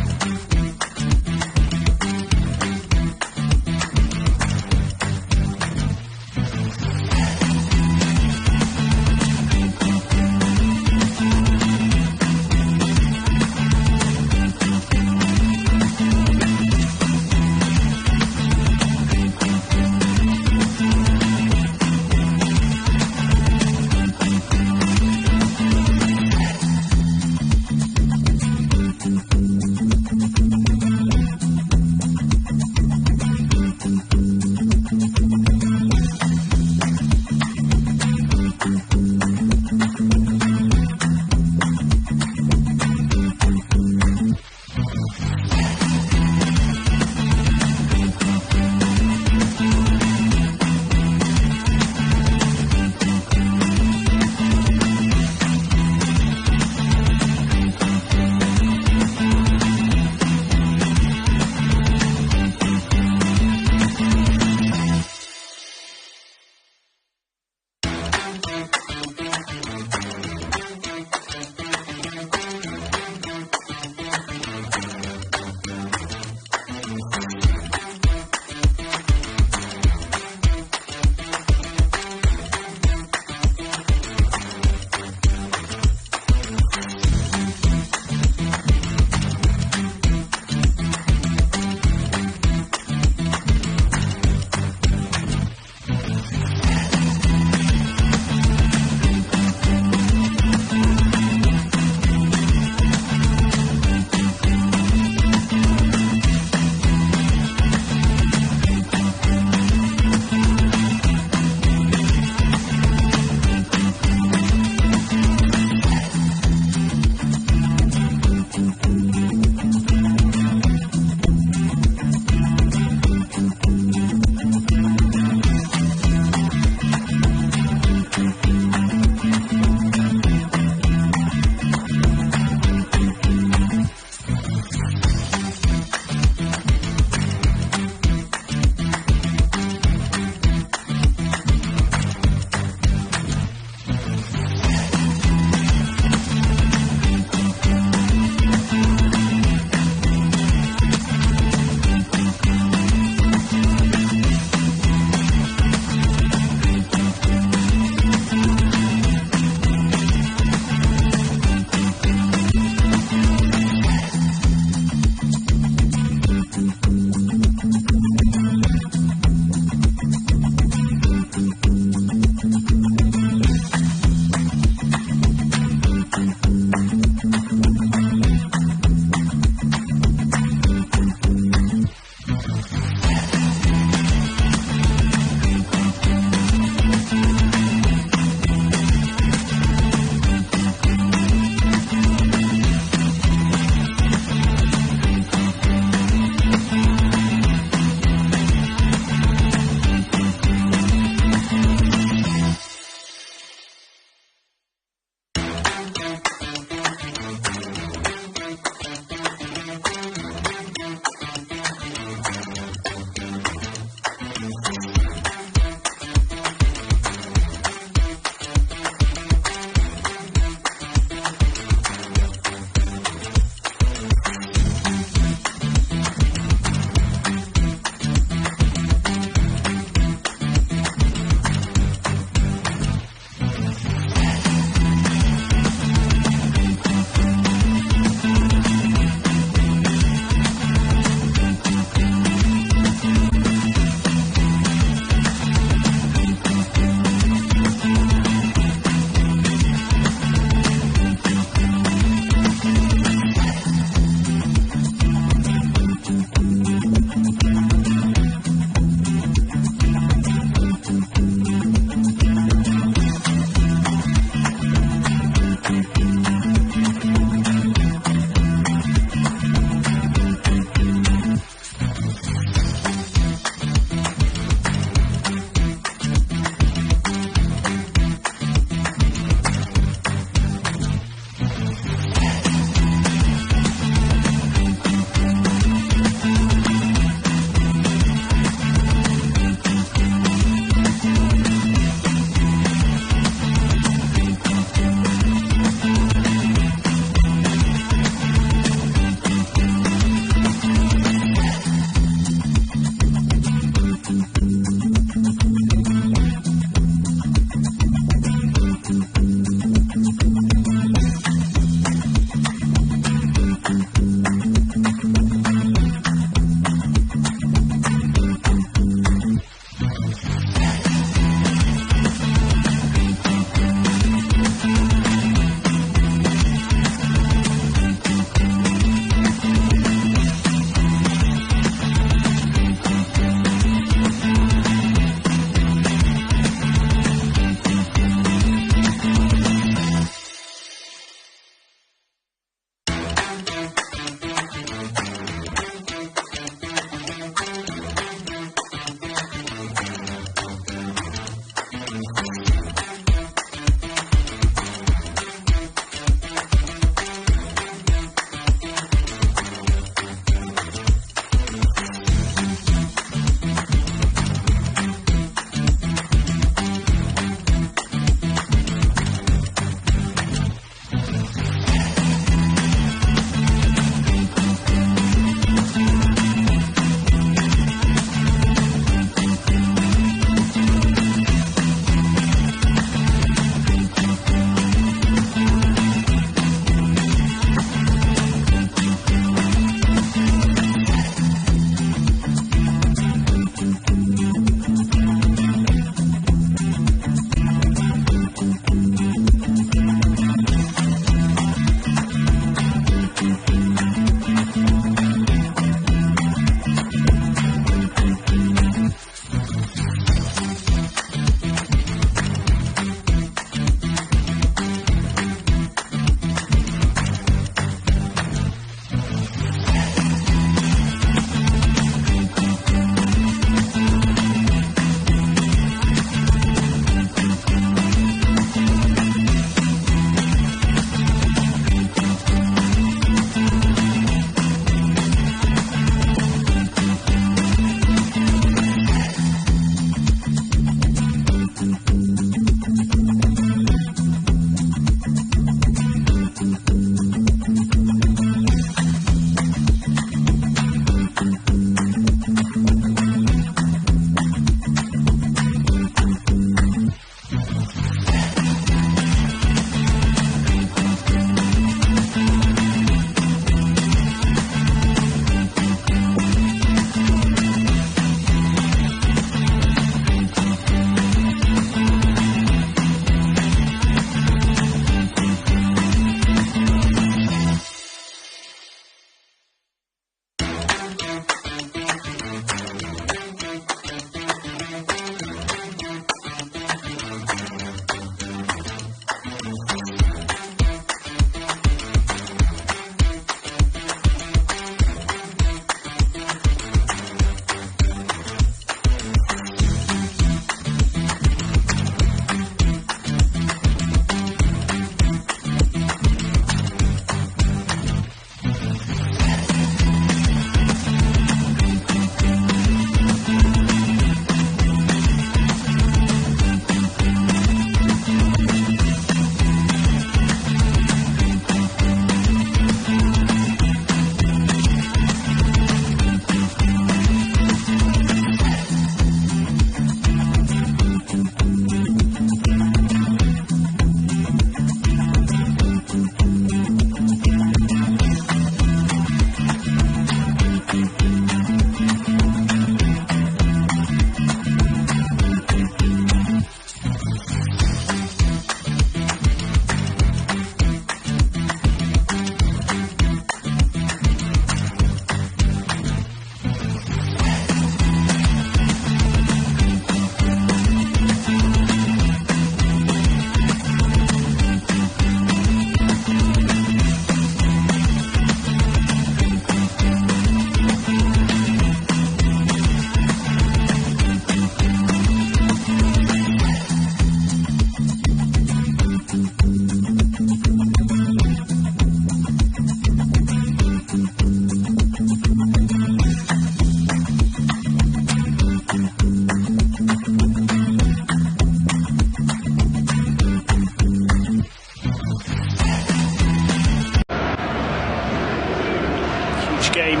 huge game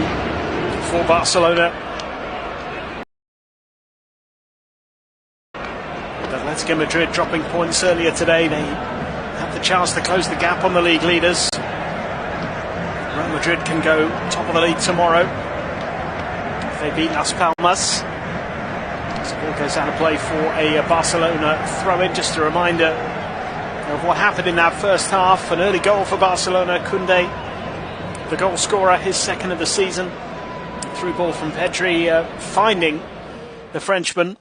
for Barcelona. Atletico Madrid dropping points earlier today. They have the chance to close the gap on the league leaders. Real Madrid can go top of the league tomorrow if they beat Las Palmas. So ball goes out of play for a Barcelona throw-in. Just a reminder of what happened in that first half. An early goal for Barcelona. Koundé, the goal scorer, his second of the season. Through ball from Pedri, finding the Frenchman,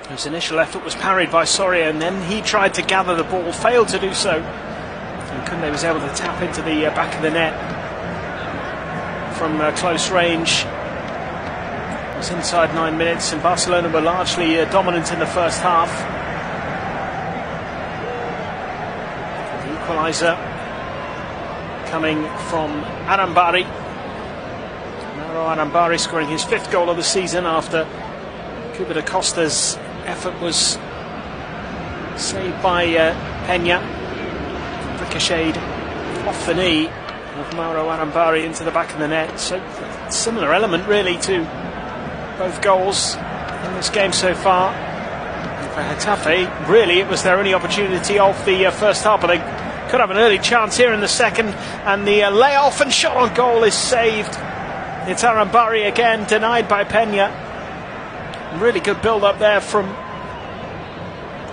whose initial effort was parried by Soria, and then he tried to gather the ball, failed to do so, and Koundé was able to tap into the back of the net from close range. It was inside 9 minutes, and Barcelona were largely dominant in the first half. The equalizer coming from Arambari. Mauro Arambari scoring his 5th goal of the season after Cuba da Costa's effort was saved by Peña, ricocheted off the knee of Mauro Arambari into the back of the net. So similar element really to both goals in this game so far. And for Getafe, really it was their only opportunity of the first half, but they could have an early chance here in the second, and the layoff and shot on goal is saved. It's Arambari again, denied by Peña. Really good build-up there from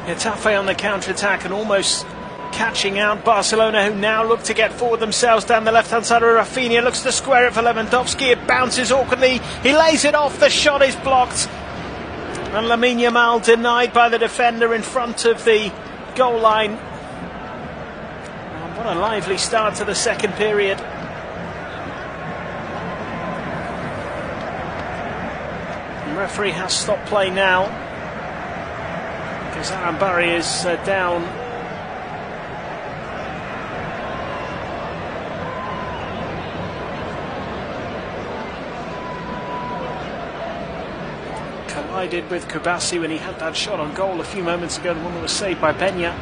Getafe on the counter-attack, and almost catching out Barcelona, who now look to get forward themselves down the left-hand side of Rafinha. Looks to square it for Lewandowski. It bounces awkwardly. He lays it off. The shot is blocked. And Lamine Yamal denied by the defender in front of the goal line. And what a lively start to the second period. The referee has stopped play now because Arambari is down. Collided with Kubasi when he had that shot on goal a few moments ago, the one that was saved by Peña.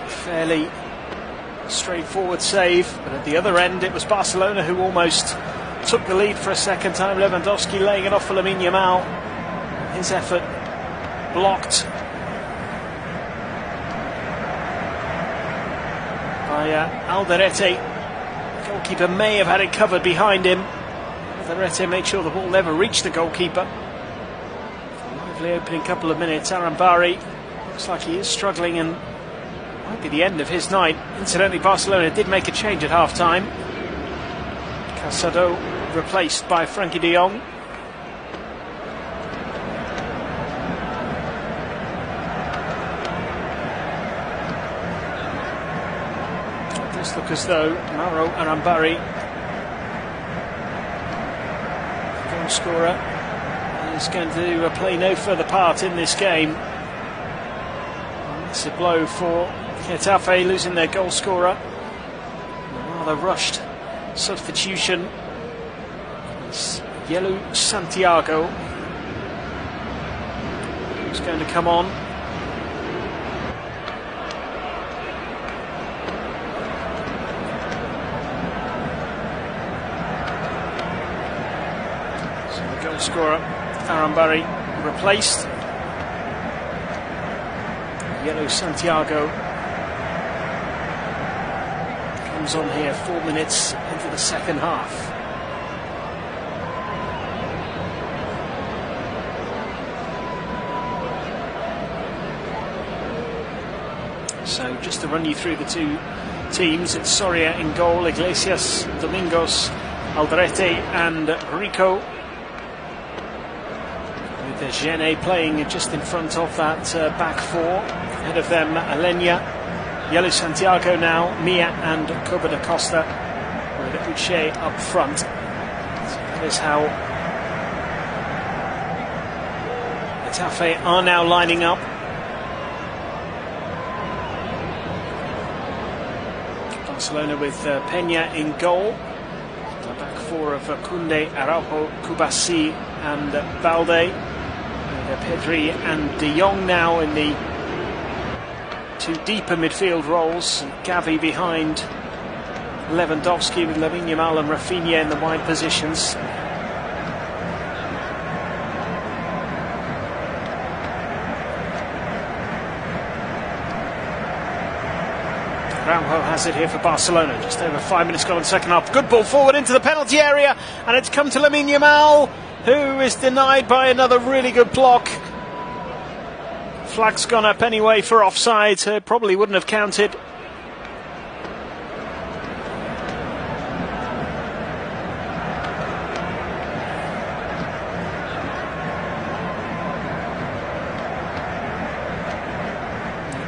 Fairly straightforward save, but at the other end it was Barcelona who almost took the lead for a second time. Lewandowski laying it off for Lamine Yamal. His effort blocked by Alderete. Goalkeeper may have had it covered behind him. Alderete made sure the ball never reached the goalkeeper. A lively opening couple of minutes. Arambari looks like he is struggling and might be the end of his night. Incidentally, Barcelona did make a change at half-time. Casado replaced by Frankie de Jong. It does look as though Mauro Arambari, the goal scorer, is going to play no further part in this game. A massive blow for Getafe, losing their goal scorer. A rather rushed substitution. It's Yelu Santiago who's going to come on. So the goal scorer, Arambari, replaced. Yelu Santiago comes on here 4 minutes into the second half. So just to run you through the two teams, it's Soria in goal, Iglesias, Domingos, Alderete and Rico, with Gene playing just in front of that back four. Ahead of them Alenya, Yelu Santiago now, Mia and Cuba da Costa, with Uche up front. So that is how Getafe are now lining up. Barcelona with Peña in goal. The back four of Koundé, Araujo, Kubasi and Balde. And Pedri and De Jong now in the two deeper midfield roles. Gavi behind Lewandowski with Lamine Yamal and Rafinha in the wide positions. Araujo has it here for Barcelona. Just over 5 minutes gone in the second half. Good ball forward into the penalty area, and it's come to Lamine Yamal, who is denied by another really good block. Flag's gone up anyway for offside, so it probably wouldn't have counted.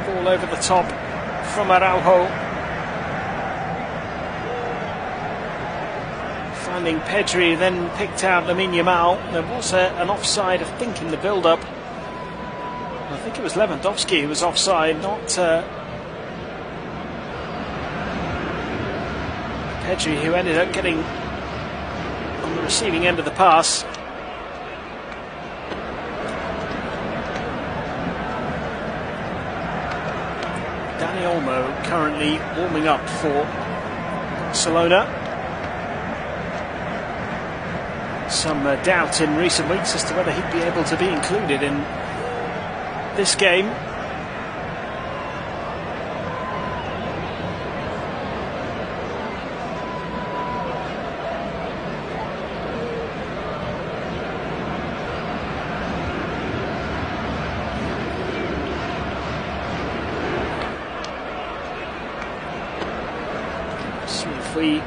Ball over the top from Araujo. Finding Pedri, then picked out Lamine Yamal. There was an offside, I think, in the build-up. I think it was Lewandowski who was offside, not Pedri, who ended up getting on the receiving end of the pass. Dani Olmo currently warming up for Barcelona. Some doubt in recent weeks as to whether he'd be able to be included in this game. See if we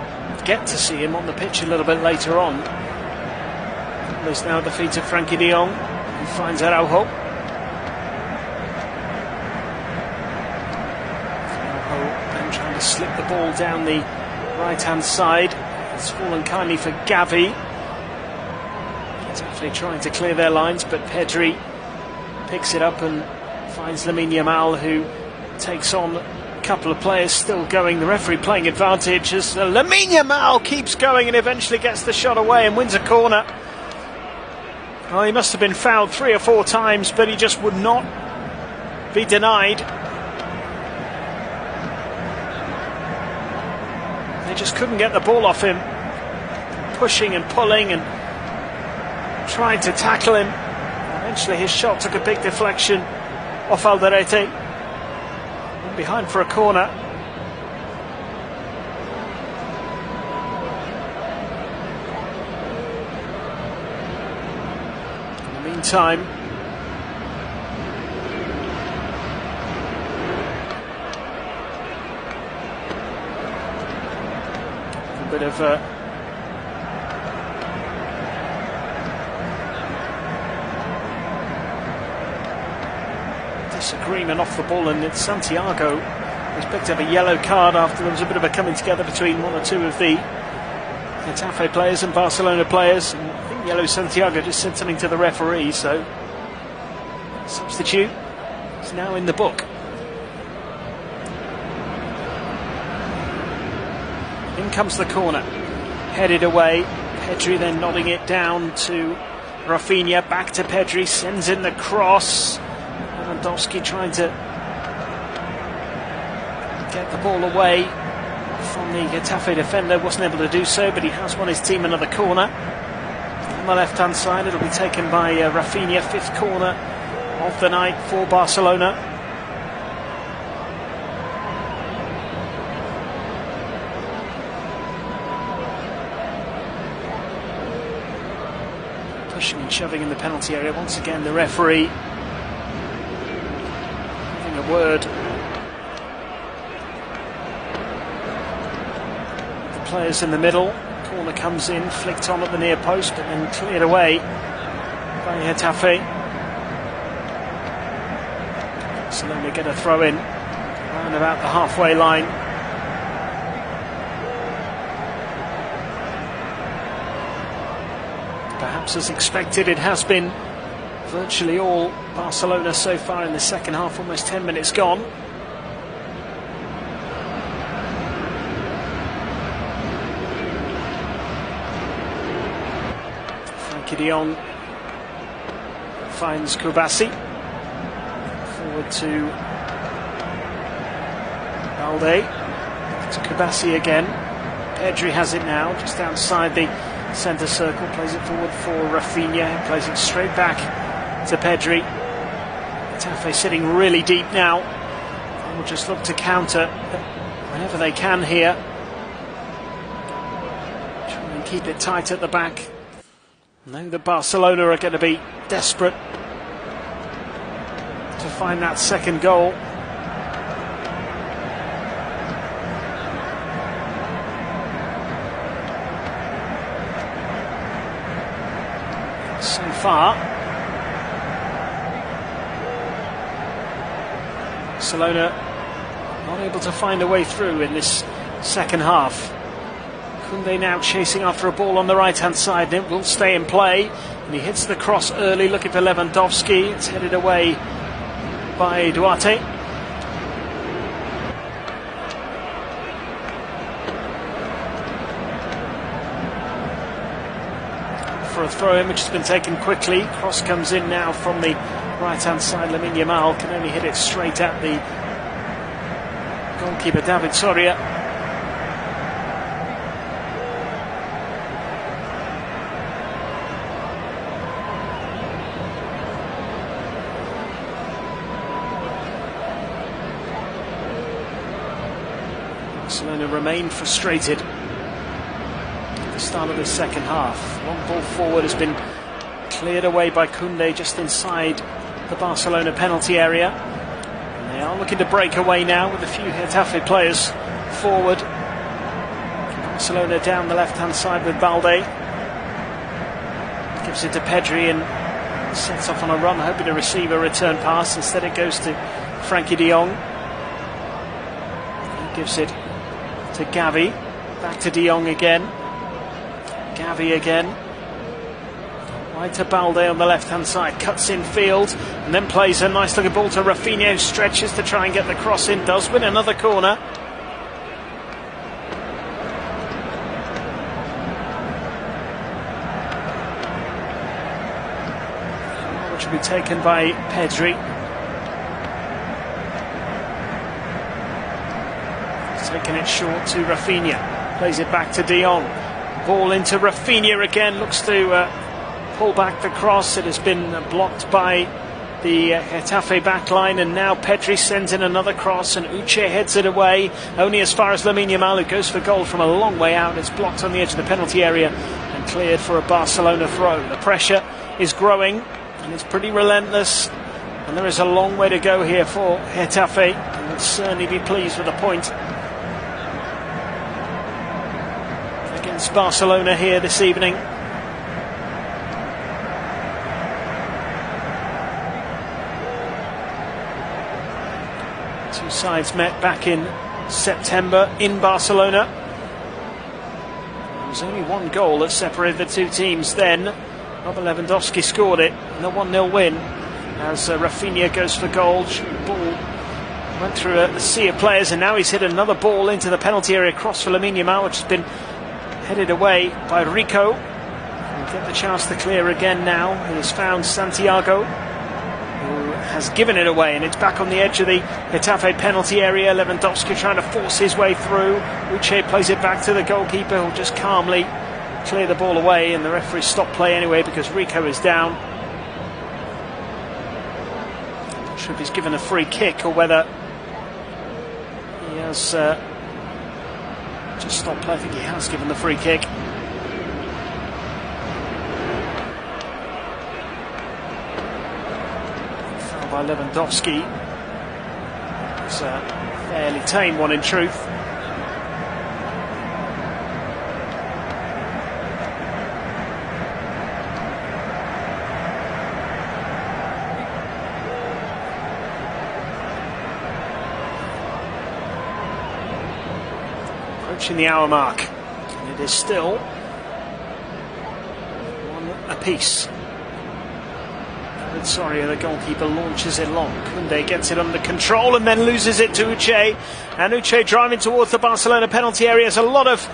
get to see him on the pitch a little bit later on. There's now the feet of Frankie de Jong, who finds Araujo. Then trying to slip the ball down the right-hand side. It's fallen kindly for Gavi. Getafe trying to clear their lines, but Pedri picks it up and finds Lamine Yamal, who takes on a couple of players still going. The referee playing advantage as Lamine Yamal keeps going and eventually gets the shot away and wins a corner. Well, he must have been fouled 3 or 4 times, but he just would not be denied. They just couldn't get the ball off him. Pushing and pulling and trying to tackle him. Eventually his shot took a big deflection off Alderete. Went behind for a corner. Time. A bit of disagreement off the ball, and it's Santiago who's picked up a yellow card after there was a bit of a coming together between one or two of the Getafe players and Barcelona players. And I think Yellow Santiago just said something to the referee, so substitute is now in the book. In comes the corner, headed away. Pedri then nodding it down to Rafinha, back to Pedri, sends in the cross. Lewandowski trying to get the ball away from the Getafe defender, wasn't able to do so, but he has won his team another corner. On the left-hand side, it'll be taken by Rafinha, 5th corner of the night for Barcelona. Pushing and shoving in the penalty area. Once again, the referee having a word. Players in the middle. Corner comes in, flicked on at the near post, but then cleared away by Getafe. Barcelona get a throw in around about the halfway line. Perhaps as expected, it has been virtually all Barcelona so far in the second half, almost 10 minutes gone. De Jong finds Kubasi. Forward to Balde to Kubasi again. Pedri has it now, just outside the centre circle, plays it forward for Rafinha, plays it straight back to Pedri. Getafe sitting really deep now. They will just look to counter whenever they can here. Try and keep it tight at the back. Know that Barcelona are going to be desperate to find that second goal. So far, Barcelona not able to find a way through in this second half. Koundé now chasing after a ball on the right hand side, and it will stay in play, and he hits the cross early looking for Lewandowski. It's headed away by Duarte. For a throw-in which has been taken quickly. Cross comes in now from the right-hand side. Lamine Yamal can only hit it straight at the goalkeeper David Soria. Barcelona remain frustrated at the start of the second half. Long ball forward has been cleared away by Koundé just inside the Barcelona penalty area. And they are looking to break away now with a few Getafe players forward. Barcelona down the left-hand side with Balde. Gives it to Pedri and sets off on a run, hoping to receive a return pass. Instead it goes to Frankie de Jong. He gives it to Gavi. Back to de Jong again. Gavi again. Right to Balde on the left-hand side. Cuts in field and then plays a nice looking ball to Rafinha, who stretches to try and get the cross in. Does win another corner. Which will be taken by Pedri. He's taking it short to Rafinha. Plays it back to de Jong. Ball into Rafinha again. Looks to pull back the cross. It has been blocked by the Getafe backline, and now Pedri sends in another cross and Uche heads it away only as far as Lamine Yamal, who goes for goal from a long way out. It's blocked on the edge of the penalty area and cleared for a Barcelona throw. The pressure is growing and it's pretty relentless, and there is a long way to go here for Getafe, and will certainly be pleased with a point against Barcelona here this evening. Two sides met back in September in Barcelona. There was only one goal that separated the two teams then. Robert Lewandowski scored it in a 1-0 win as Rafinha goes for goal. Ball went through a sea of players, and now he's hit another ball into the penalty area, cross for Lamine Yamal, which has been headed away by Rico. He'll get the chance to clear again now. He has found Santiago, who has given it away, and it's back on the edge of the Getafe penalty area. Lewandowski trying to force his way through. Uche plays it back to the goalkeeper, who'll just calmly clear the ball away, and the referee stopped play anyway because Rico is down. Not sure if he's given a free kick or whether he has just stopped play. I think he has given the free kick. Foul by Lewandowski. It's a fairly tame one in truth. Approaching the hour mark, and it is still one apiece. Soria, the goalkeeper, launches it long. Koundé gets it under control and then loses it to Uche, and Uche driving towards the Barcelona penalty area. There's a lot of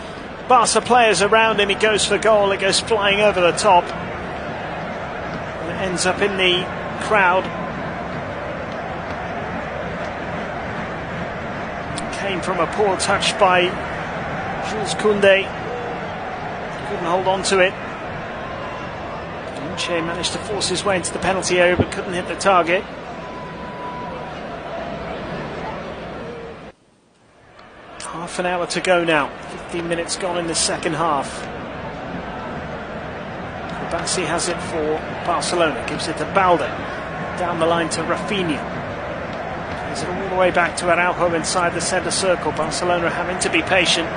Barca players around him. He goes for goal. It goes flying over the top and it ends up in the crowd. came from a poor touch by Jules Koundé. Couldn't hold on to it. Che managed to force his way into the penalty area but couldn't hit the target. Half an hour to go now. 15 minutes gone in the second half. Bassi has it for Barcelona. Gives it to Balde. Down the line to Rafinha. Plays it all the way back to Araujo inside the centre circle. Barcelona having to be patient.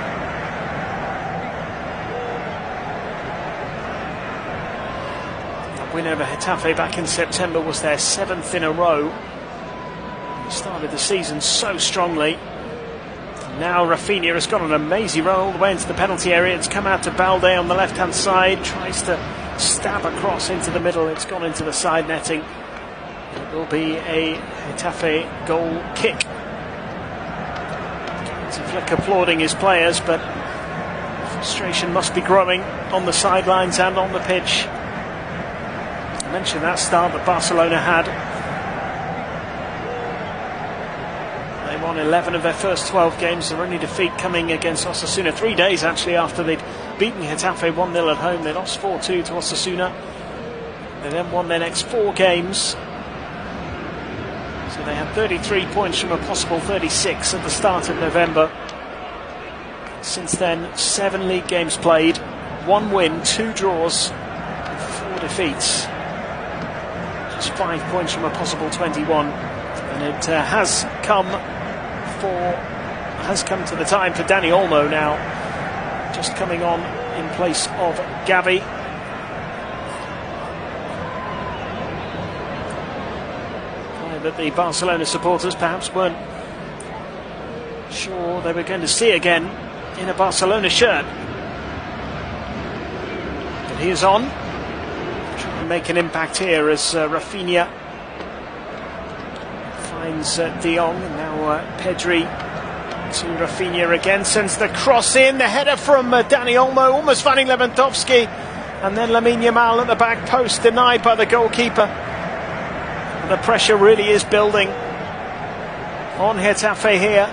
Win over Getafe back in September was their 7th in a row. They started the season so strongly. Now Rafinha has got an amazing run all the way into the penalty area. It's come out to Balde on the left hand side. Tries to stab across into the middle. It's gone into the side netting. It will be a Getafe goal kick. Flick applauding his players, but frustration must be growing on the sidelines and on the pitch. I mentioned that start that Barcelona had. They won 11 of their first 12 games. Their only defeat coming against Osasuna 3 days actually after they'd beaten Getafe 1-0 at home. They lost 4-2 to Osasuna. They then won their next 4 games. So they had 33 points from a possible 36 at the start of November. Since then, 7 league games played, 1 win, 2 draws, 4 defeats. 5 points from a possible 21, and it has come to the time for Dani Olmo now, just coming on in place of Gavi. That the Barcelona supporters perhaps weren't sure they were going to see again in a Barcelona shirt, but he is on. Make an impact here as Rafinha finds De Jong, and now Pedri to Rafinha again, sends the cross in, the header from Dani Olmo, almost finding Lewandowski, and then Lamine Yamal at the back post, denied by the goalkeeper. And the pressure really is building on Getafe here.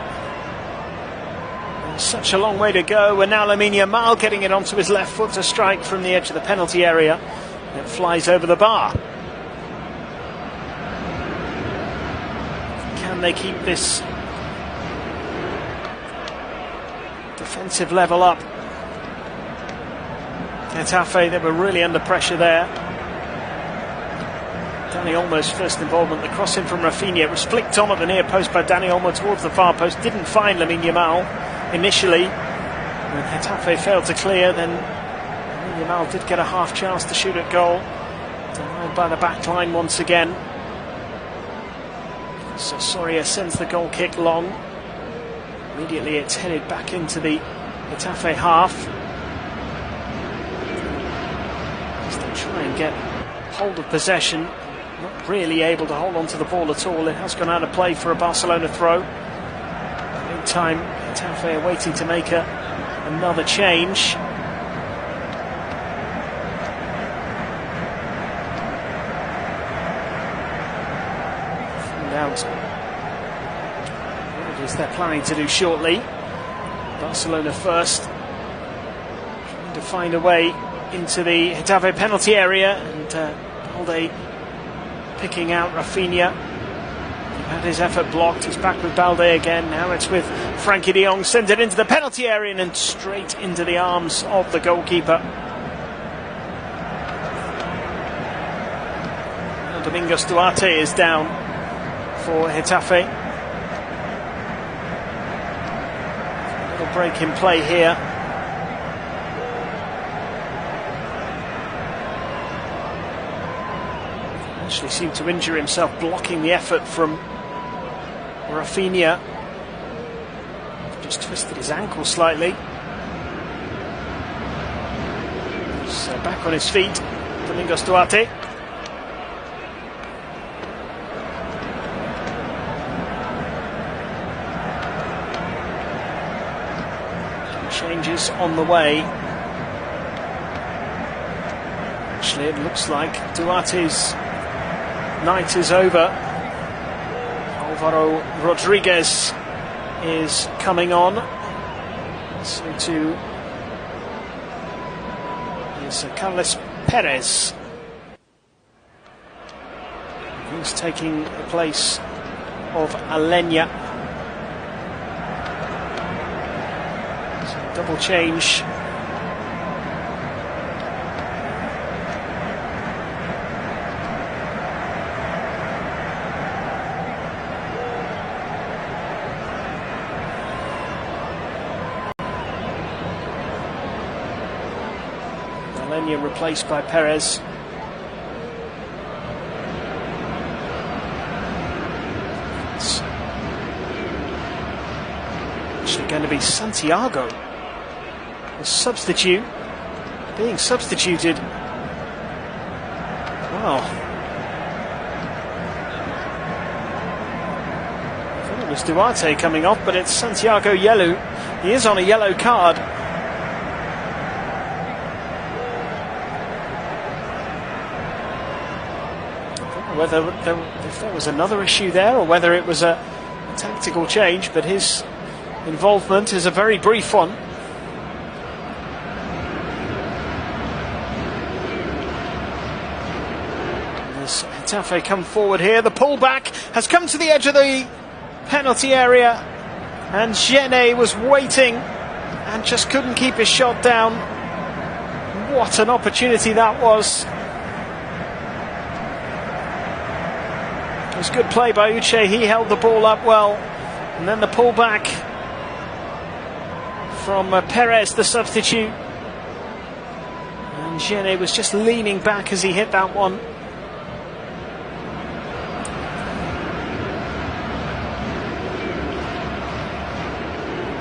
There's such a long way to go, and now Lamine Yamal getting it onto his left foot to strike from the edge of the penalty area. It flies over the bar. Can they keep this defensive level up? Getafe, they were really under pressure there. Dani Olmo's first involvement, the cross in from Rafinha. It was flicked on at the near post by Dani Olmo towards the far post. Didn't find Lamine Yamal initially. When Getafe failed to clear, then Yamal did get a half chance to shoot at goal. Denied by the back line once again. So Soria sends the goal kick long. Immediately it's headed back into the Getafe half. As they try and get hold of possession. Not really able to hold on to the ball at all. It has gone out of play for a Barcelona throw. Meantime, Getafe are waiting to make another change. Out what it is they're planning to do shortly. Barcelona first, trying to find a way into the Getafe penalty area, and Balde picking out Rafinha. He had his effort blocked. He's back with Balde again. Now it's with Frankie de Jong. Sends it into the penalty area and straight into the arms of the goalkeeper. Now Domingos Duarte is down for Getafe. A little break in play here. Actually seemed to injure himself blocking the effort from Rafinha. Just twisted his ankle slightly. So back on his feet, Domingos Duarte. Changes on the way. Actually, it looks like Duarte's night is over. Alvaro Rodriguez is coming on. So too is Carlos Perez, who's taking the place of Alenya. So double change. Alenya replaced by Perez. It's actually going to be Santiago, the substitute, being substituted. Wow. I thought it was Duarte coming off, but it's Santiago yellow. He is on a yellow card. Whether if there was another issue there or whether it was a tactical change, but his involvement is a very brief one. As Getafe come forward here, the pullback has come to the edge of the penalty area, and Gene was waiting and just couldn't keep his shot down. What an opportunity that was. It was good play by Uche. He held the ball up well, and then the pullback from Perez, the substitute, and Gene was just leaning back as he hit that one.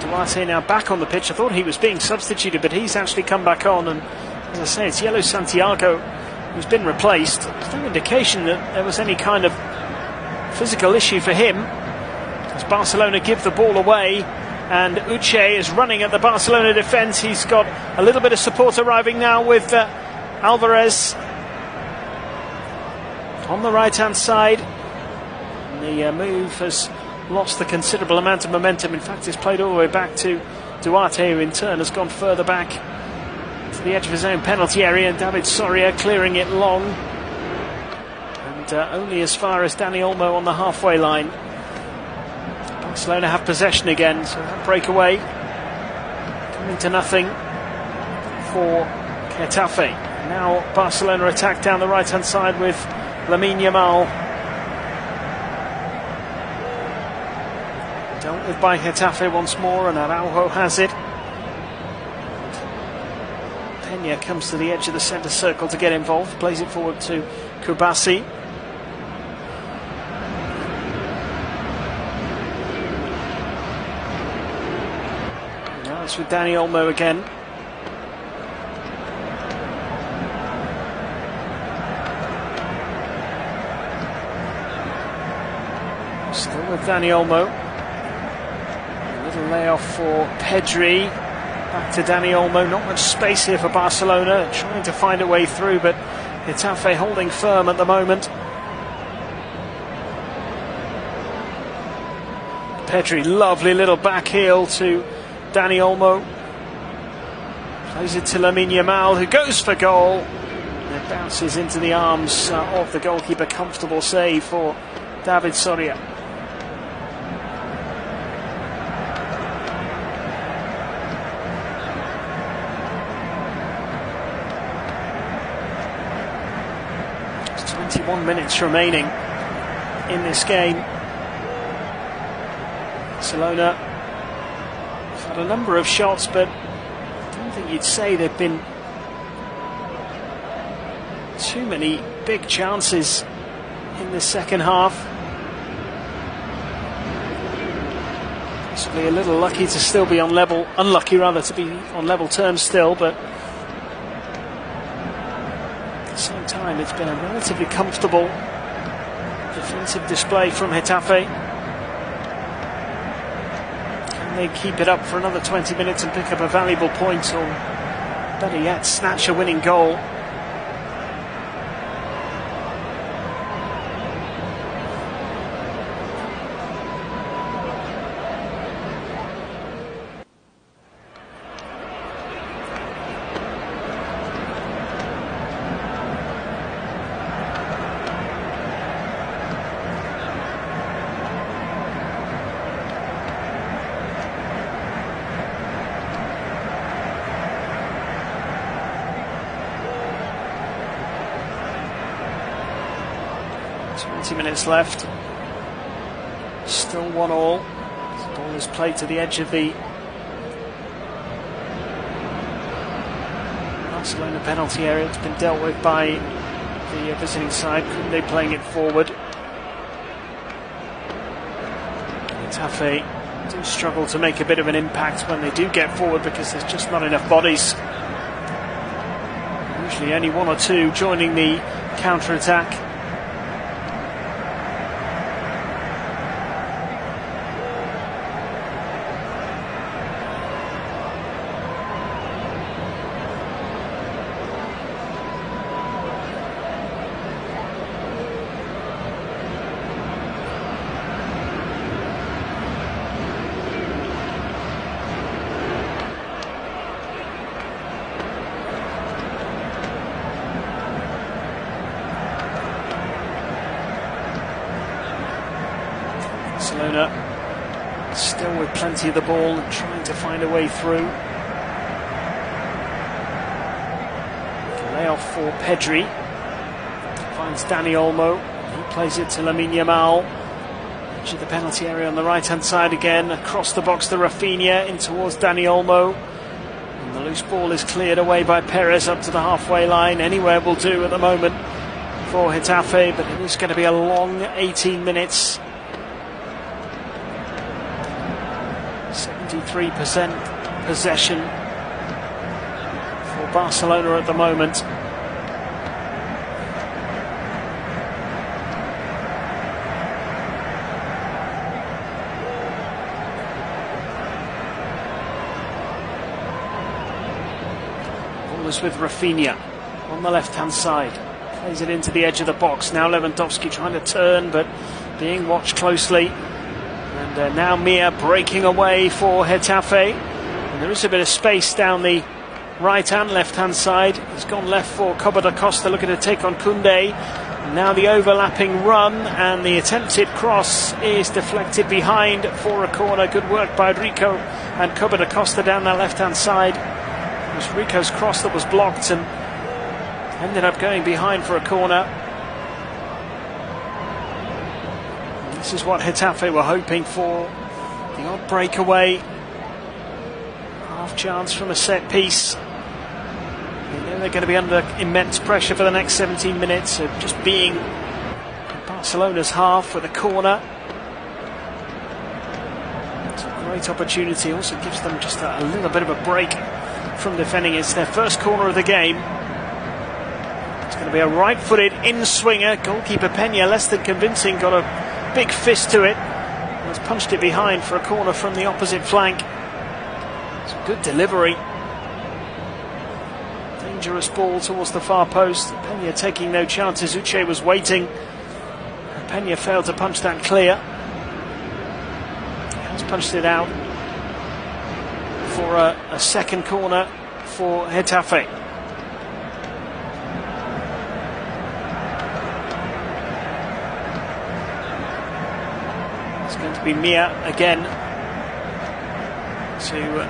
Duarte now back on the pitch. I thought he was being substituted, but he's actually come back on, and as I say, it's yellow Santiago who's been replaced. There's no indication that there was any kind of physical issue for him, as Barcelona give the ball away, and Uche is running at the Barcelona defence. He's got a little bit of support arriving now with Alvarez on the right hand side. And the move has lost a considerable amount of momentum. In fact, it's played all the way back to Duarte, who in turn has gone further back to the edge of his own penalty area, and David Soria clearing it long. Only as far as Dani Olmo on the halfway line. Barcelona have possession again, so that breakaway coming to nothing for Getafe. Now Barcelona attack down the right hand side with Lamine Yamal. Dealt with by Getafe once more, and Araujo has it. Peña comes to the edge of the centre circle to get involved, plays it forward to Kubasi. With Dani Olmo again. Still with Dani Olmo. A little layoff for Pedri. Back to Dani Olmo. Not much space here for Barcelona. Trying to find a way through, but Getafe holding firm at the moment. Pedri, lovely little back heel to Dani Olmo. Plays it to Lamine Yamal, who goes for goal. And it bounces into the arms of the goalkeeper. Comfortable save for David Soria. There's 21 minutes remaining in this game. Barcelona had a number of shots, but I don't think you'd say there've been too many big chances in the second half. Possibly a little lucky to still be on level, unlucky rather to be on level terms still, but at the same time it's been a relatively comfortable defensive display from Getafe. They keep it up for another 20 minutes and pick up a valuable point, or better yet, snatch a winning goal. 20 minutes left. Still 1-1. The ball is played to the edge of the Barcelona penalty area. It's been dealt with by the visiting side. Kunde playing it forward. Getafe do struggle to make a bit of an impact when they do get forward because there's just not enough bodies. Usually only one or two joining the counter-attack. Barcelona still with plenty of the ball and trying to find a way through. Layoff for Pedri. Finds Dani Olmo. He plays it to Lamine Yamal. Edge of the penalty area on the right hand side again. Across the box to Rafinha in towards Dani Olmo. And the loose ball is cleared away by Perez up to the halfway line. Anywhere will do at the moment for Getafe, but it is going to be a long 18 minutes. 73% possession for Barcelona at the moment. Ball is with Rafinha on the left hand side. Plays it into the edge of the box. Now Lewandowski trying to turn but being watched closely. And now Mia breaking away for Getafe. And there is a bit of space down the right and left hand side. He's gone left for Coba da Costa looking to take on Kunde. Now the overlapping run and the attempted cross is deflected behind for a corner. Good work by Rico and Coba da Costa down that left hand side. It was Rico's cross that was blocked and ended up going behind for a corner. This is what Getafe were hoping for. The odd breakaway. Half chance from a set piece. They know they're going to be under immense pressure for the next 17 minutes of just being in Barcelona's half with a corner. It's a great opportunity. Also gives them just a little bit of a break from defending. It's their first corner of the game. It's going to be a right-footed in-swinger. Goalkeeper Peña, less than convincing, got a big fist to it. Has punched it behind for a corner from the opposite flank. It's a good delivery. Dangerous ball towards the far post. Peña taking no chances. Uche was waiting. Peña failed to punch that clear. He has punched it out for a second corner for Getafe. Going to be Mia again to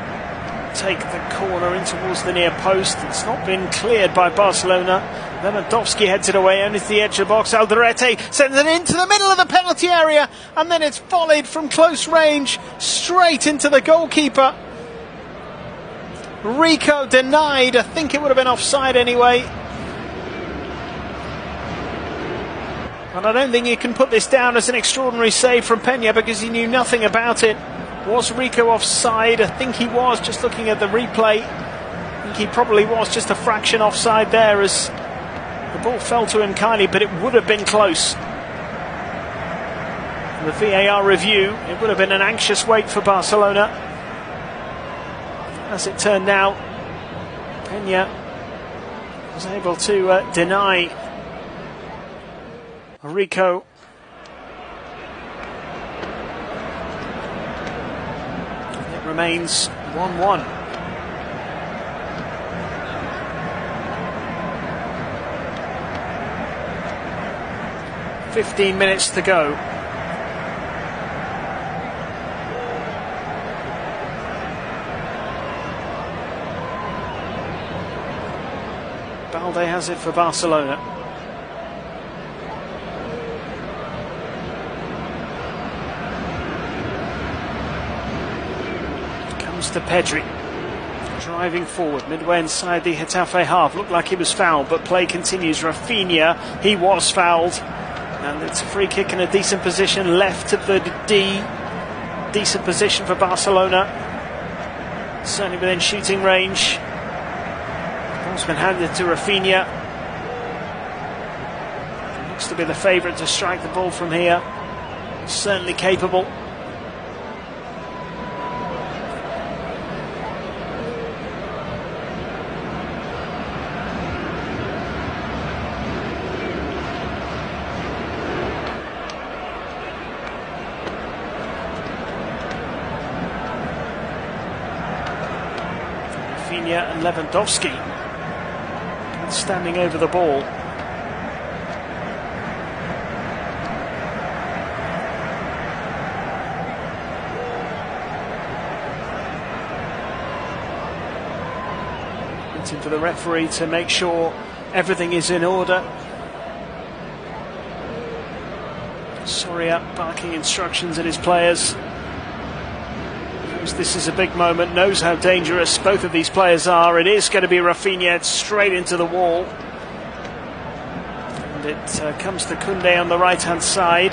take the corner in towards the near post. It's not been cleared by Barcelona. Lewandowski heads it away only to the edge of the box. Alderete sends it into the middle of the penalty area and then it's volleyed from close range straight into the goalkeeper. Rico denied. I think it would have been offside anyway. And I don't think you can put this down as an extraordinary save from Peña because he knew nothing about it. Was Rico offside? I think he was, just looking at the replay. I think he probably was just a fraction offside there as the ball fell to him kindly, but it would have been close. The VAR review, it would have been an anxious wait for Barcelona. As it turned out, Peña was able to deny Rico. It remains 1-1. "15 minutes to go. Balde has it for Barcelona. Comes to Pedri. Driving forward, midway inside the Getafe half. Looked like he was fouled, but play continues. Rafinha, he was fouled. And it's a free kick in a decent position, left of the D. Decent position for Barcelona. Certainly within shooting range. Ball's been handed to Rafinha. Looks to be the favourite to strike the ball from here. Certainly capable. Rafinha and Lewandowski standing over the ball. Waiting for the referee to make sure everything is in order. Soria barking instructions at his players. This is a big moment, knows how dangerous both of these players are. It is going to be Rafinha straight into the wall. And it comes to Koundé on the right hand side.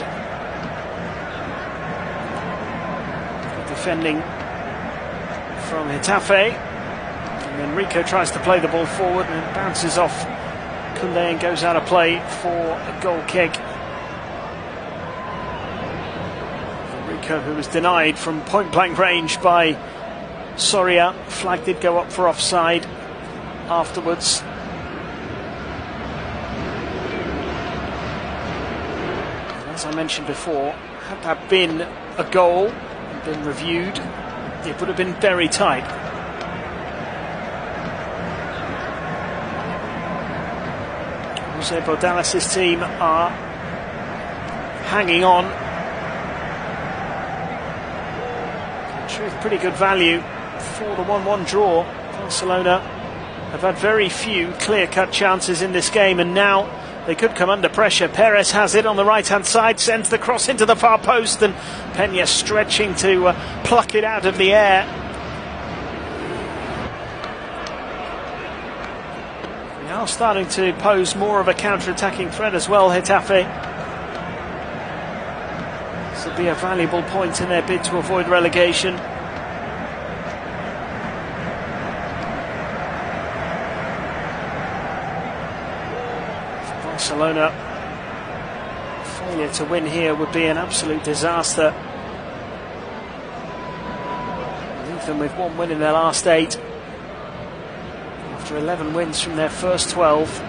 Defending from Getafe. And then Rico tries to play the ball forward and it bounces off Koundé and goes out of play for a goal kick. Who was denied from point-blank range by Soria. Flag did go up for offside afterwards. And as I mentioned before, had that been a goal and been reviewed, it would have been very tight. José Bordalás' team are hanging on. With pretty good value for the 1-1 draw. Barcelona have had very few clear-cut chances in this game, and now they could come under pressure. Perez has it on the right-hand side, sends the cross into the far post, and Peña stretching to pluck it out of the air. They are starting to pose more of a counter-attacking threat as well, Getafe. This will be a valuable point in their bid to avoid relegation. Barcelona, failure to win here would be an absolute disaster. Leave them with 1 win in their last 8 after 11 wins from their first 12. I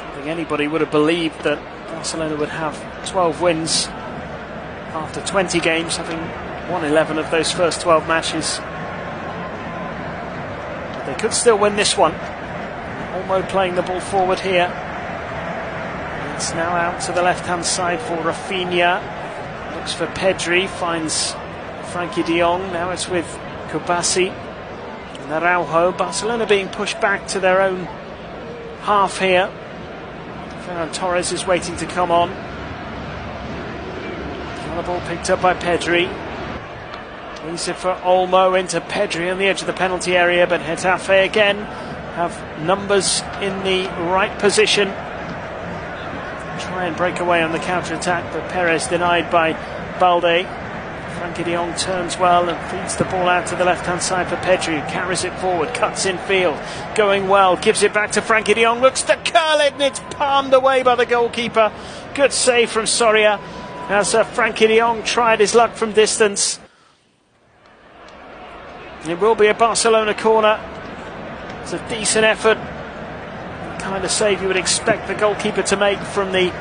don't think anybody would have believed that Barcelona would have 12 wins after 20 games, having won 11 of those first 12 matches. They could still win this one. Olmo playing the ball forward here. It's now out to the left-hand side for Rafinha. Looks for Pedri, finds Frankie de Jong. Now it's with Kubasi and Araujo. Barcelona being pushed back to their own half here. Ferran Torres is waiting to come on. Another ball picked up by Pedri. Leaves it for Olmo into Pedri on the edge of the penalty area, but Getafe again have numbers in the right position. Try and break away on the counter-attack, but Perez denied by Balde. Frankie de Jong turns well and feeds the ball out to the left-hand side for Pedri, who carries it forward, cuts in field, going well, gives it back to Frankie de Jong, looks to curl it, and it's palmed away by the goalkeeper. Good save from Soria as Frankie de Jong tried his luck from distance. It will be a Barcelona corner. It's a decent effort. The kind of save you would expect the goalkeeper to make from the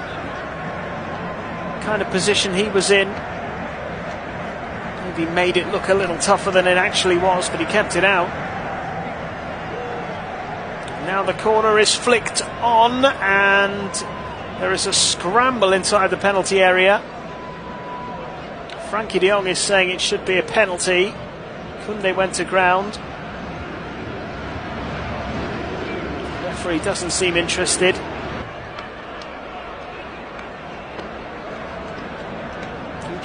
kind of position he was in. Maybe made it look a little tougher than it actually was, but he kept it out. Now the corner is flicked on, and there is a scramble inside the penalty area. Frankie de Jong is saying it should be a penalty. Koundé went to ground. The referee doesn't seem interested.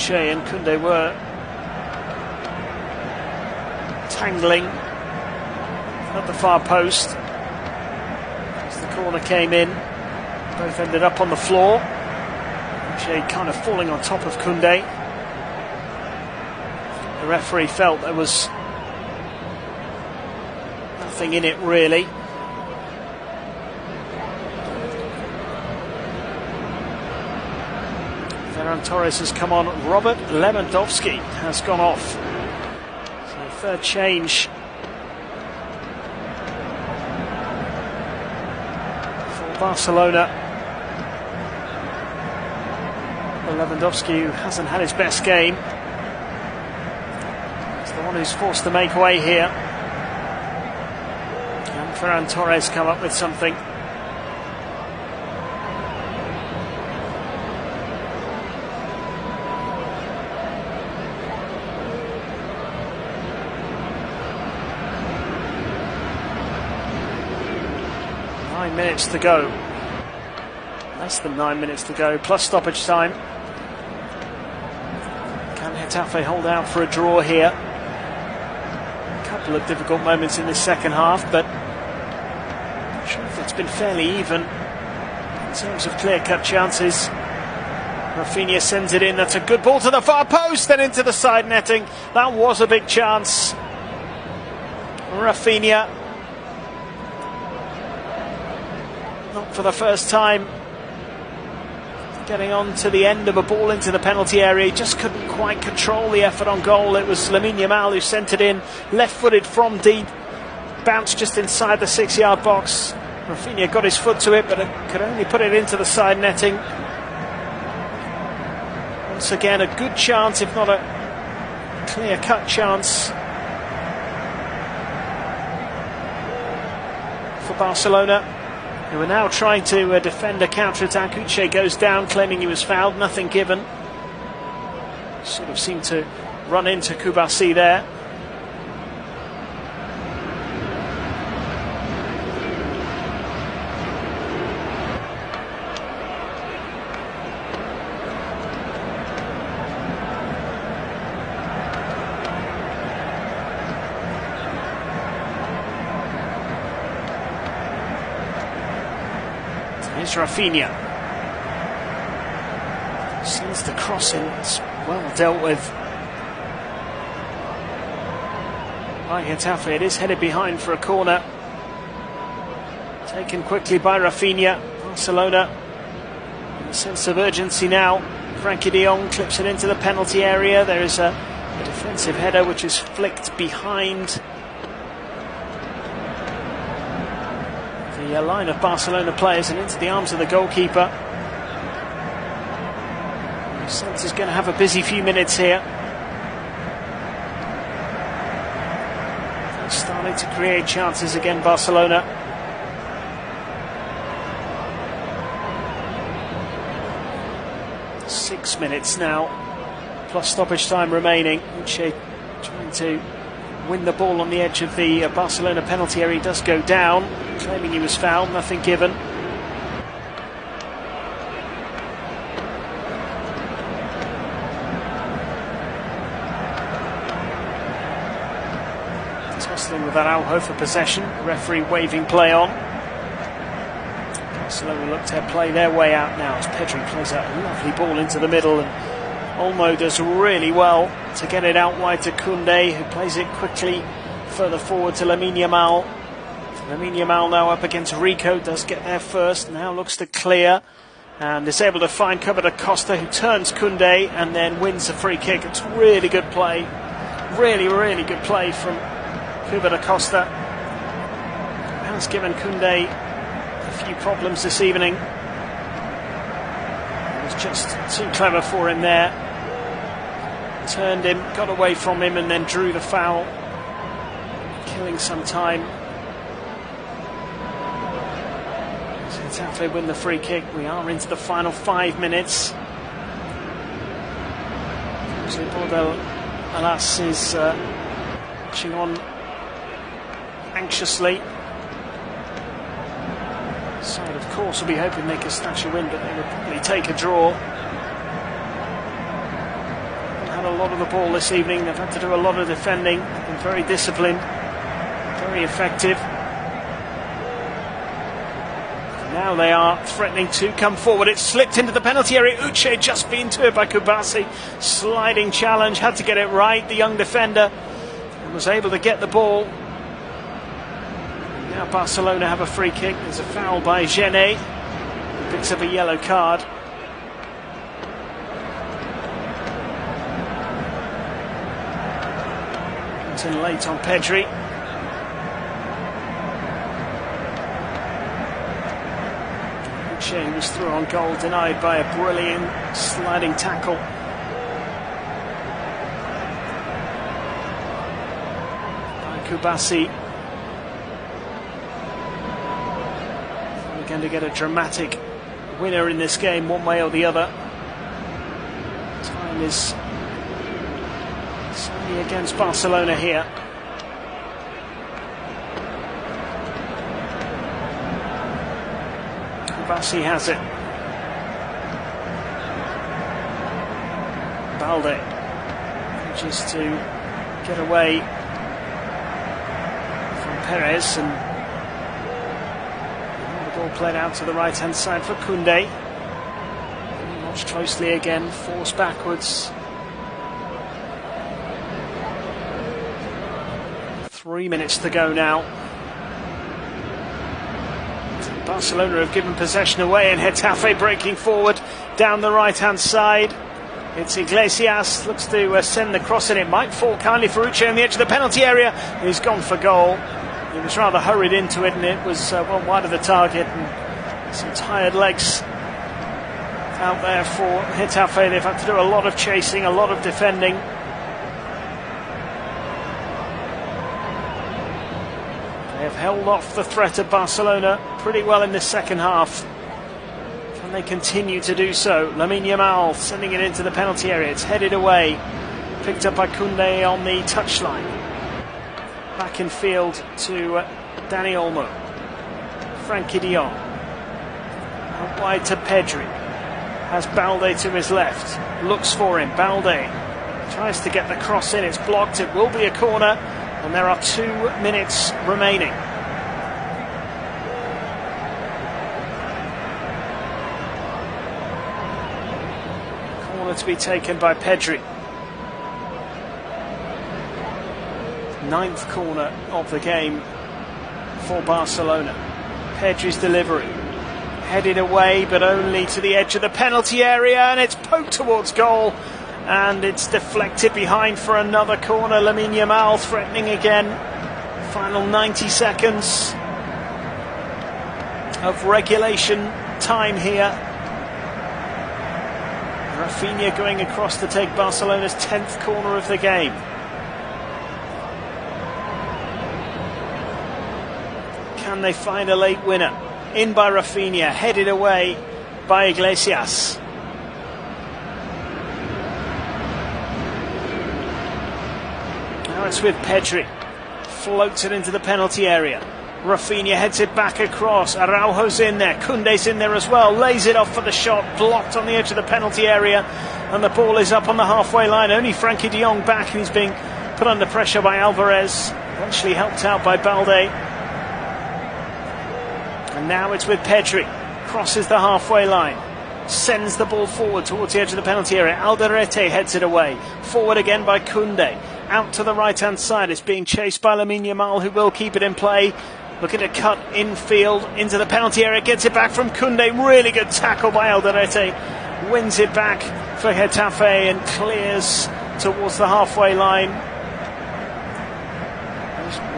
Akuche and Koundé were tangling at the far post. As the corner came in, both ended up on the floor. Akuche kind of falling on top of Koundé. The referee felt there was nothing in it really. Ferran Torres has come on. Robert Lewandowski has gone off. So third change for Barcelona. Lewandowski, who hasn't had his best game, is the one who's forced to make way here. And Ferran Torres come up with something. Minutes to go. Less than 9 minutes to go, plus stoppage time. Can Getafe hold out for a draw here? A couple of difficult moments in this second half, but I'm sure if it's been fairly even in terms of clear-cut chances. Rafinha sends it in. That's a good ball to the far post and into the side netting. That was a big chance. Rafinha, not for the first time, getting on to the end of a ball into the penalty area. He just couldn't quite control the effort on goal. It was Lamine Yamal who sent it in, left-footed from deep, bounced just inside the 6-yard box. Rafinha got his foot to it, but could only put it into the side netting. Once again, a good chance, if not a clear-cut chance for Barcelona, who are now trying to defend a counter-attack. Uche goes down, claiming he was fouled, nothing given. Sort of seemed to run into Kubasi there. Here's Rafinha. Sends the cross in. It's well dealt with by Getafe. It is headed behind for a corner. Taken quickly by Rafinha. Barcelona in a sense of urgency now. Frankie de Jong clips it into the penalty area. There is a defensive header which is flicked behind the line of Barcelona players and into the arms of the goalkeeper. The sense is going to have a busy few minutes here. They're starting to create chances again, Barcelona. Six minutes now, plus stoppage time remaining. Uche trying to win the ball on the edge of the Barcelona penalty area. He does go down, claiming he was fouled, nothing given. Tussling with Araujo for possession, referee waving play on. Barcelona look to play their way out now as Pedri plays a lovely ball into the middle, and Olmo does really well to get it out wide to Koundé, who plays it quickly further forward to Lamine Yamal. Lamine Yamal now up against Rico, does get there first, now looks to clear and is able to find Cobra da Costa, who turns Koundé and then wins a free kick. It's really good play, really good play from Cobra da Costa. Has given Koundé a few problems this evening. It was just too clever for him there. Turned him, got away from him and then drew the foul, killing some time. Getafe win the free kick. We are into the final 5 minutes. José Bordalás is watching on anxiously. Side, of course, will be hoping they can snatch a win, but they will probably take a draw. had a lot of the ball this evening. They've had to do a lot of defending. They've been very disciplined, very effective. Now they are threatening to come forward. It slipped into the penalty area. Uche just been to it by Kubasi. Sliding challenge, had to get it right, the young defender, and was able to get the ball. Now Barcelona have a free kick. There's a foul by Genet, who picks up a yellow card. In late on Pedri. Uche was through on goal, denied by a brilliant sliding tackle. By Kubasi. We're going to get a dramatic winner in this game, one way or the other. Time is certainly against Barcelona here. Kubasi has it. Balde manages to get away from Perez, and the ball played out to the right hand side for Koundé. Watched closely again, forced backwards. 3 minutes to go now. Barcelona have given possession away, and Getafe breaking forward down the right hand side. It's Iglesias, looks to send the cross in. It might fall kindly for Uche on the edge of the penalty area. He's gone for goal. He was rather hurried into it, and it was one wide of the target, and some tired legs out there for Getafe. They've had to do a lot of chasing, a lot of defending. They've held off the threat of Barcelona pretty well in the second half. Can they continue to do so? Lamine Yamal sending it into the penalty area. It's headed away. Picked up by Koundé on the touchline. Back in field to Dani Olmo. Frankie de Jong. Out wide to Pedri. Has Balde to his left. Looks for him. Balde tries to get the cross in. It's blocked. It will be a corner. And there are 2 minutes remaining. Corner to be taken by Pedri. 9th corner of the game for Barcelona. Pedri's delivery. Headed away, but only to the edge of the penalty area, and it's poked towards goal. And it's deflected behind for another corner. Lamine Yamal threatening again. Final 90 seconds of regulation time here. Rafinha going across to take Barcelona's 10th corner of the game. Can they find a late winner? In by Rafinha, headed away by Iglesias. Now it's with Pedri. Floats it into the penalty area. Rafinha heads it back across. Araujo's in there. Koundé's in there as well. Lays it off for the shot. Blocked on the edge of the penalty area. And the ball is up on the halfway line. Only Frankie de Jong back, who's being put under pressure by Alvarez. Eventually helped out by Balde. And now it's with Pedri. Crosses the halfway line. Sends the ball forward towards the edge of the penalty area. Alderete heads it away. Forward again by Koundé. Out to the right hand side. It's being chased by Lamine Yamal, who will keep it in play. Looking to cut infield into the penalty area. Gets it back from Koundé. Really good tackle by Alderete. Wins it back for Getafe and clears towards the halfway line.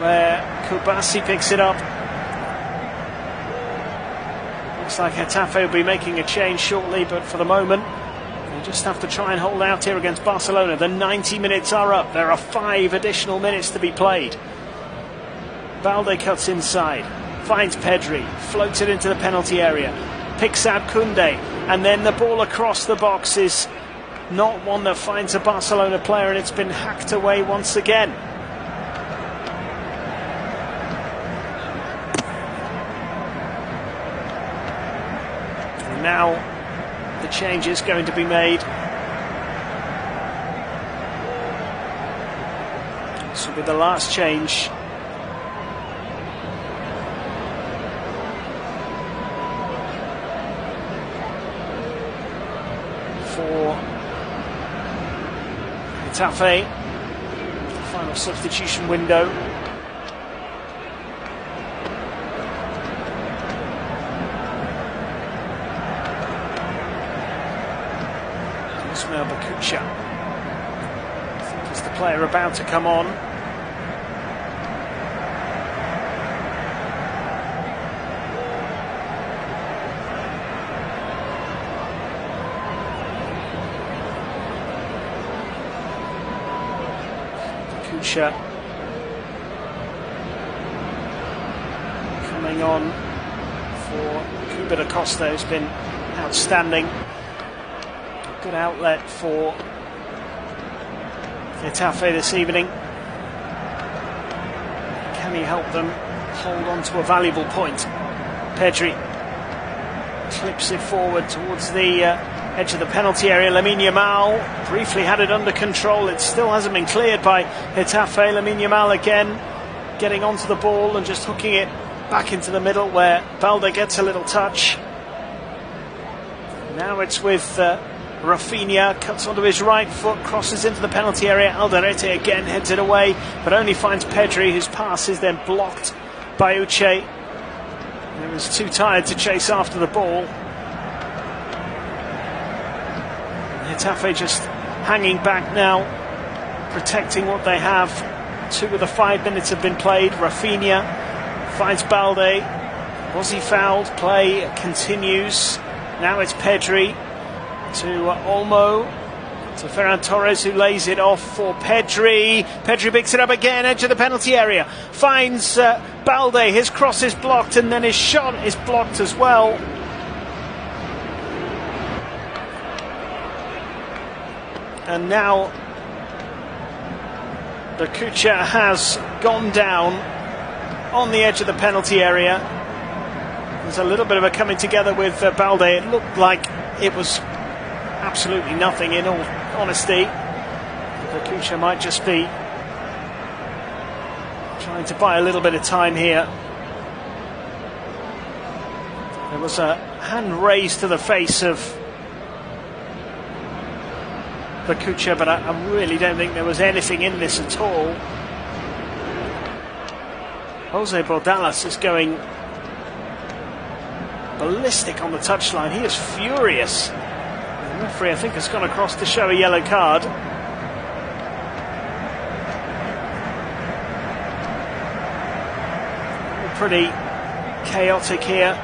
Where Kubasi picks it up. Looks like Getafe will be making a change shortly, but for the moment they just have to try and hold out here against Barcelona. The 90 minutes are up. There are 5 additional minutes to be played. Balde cuts inside, finds Pedri, floats it into the penalty area, picks out Koundé, and then the ball across the box is not one that finds a Barcelona player, and it's been hacked away once again. Now the change is going to be made. This will be the last change. For Getafe, final substitution window. Bakucha, I think, is the player about to come on. Bakucha coming on for Cuba da Costa, who's been outstanding. Good outlet for Getafe this evening. Can he help them hold on to a valuable point? Pedri clips it forward towards the edge of the penalty area. Lamine Yamal briefly had it under control. It still hasn't been cleared by Getafe. Lamine Yamal again getting onto the ball and just hooking it back into the middle where Balde gets a little touch. Now it's with Rafinha, cuts onto his right foot, crosses into the penalty area. Alderete again heads it away, but only finds Pedri, whose pass is then blocked by Uche. He was too tired to chase after the ball. Getafe just hanging back now, protecting what they have. 2 of the 5 minutes have been played. Rafinha finds Balde. Was he fouled? Play continues. Now it's Pedri to Olmo, to Ferran Torres, who lays it off for Pedri. Pedri picks it up again, edge of the penalty area, finds Balde. His cross is blocked and then his shot is blocked as well. And now Bakucha has gone down on the edge of the penalty area. There's a little bit of a coming together with Balde. It looked like it was absolutely nothing, in all honesty. Bakucha might just be trying to buy a little bit of time here. There was a hand raised to the face of Bakucha, but I really don't think there was anything in this at all. José Bordalás is going ballistic on the touchline. He is furious. The referee, I think, has gone across to show a yellow card. Pretty chaotic here.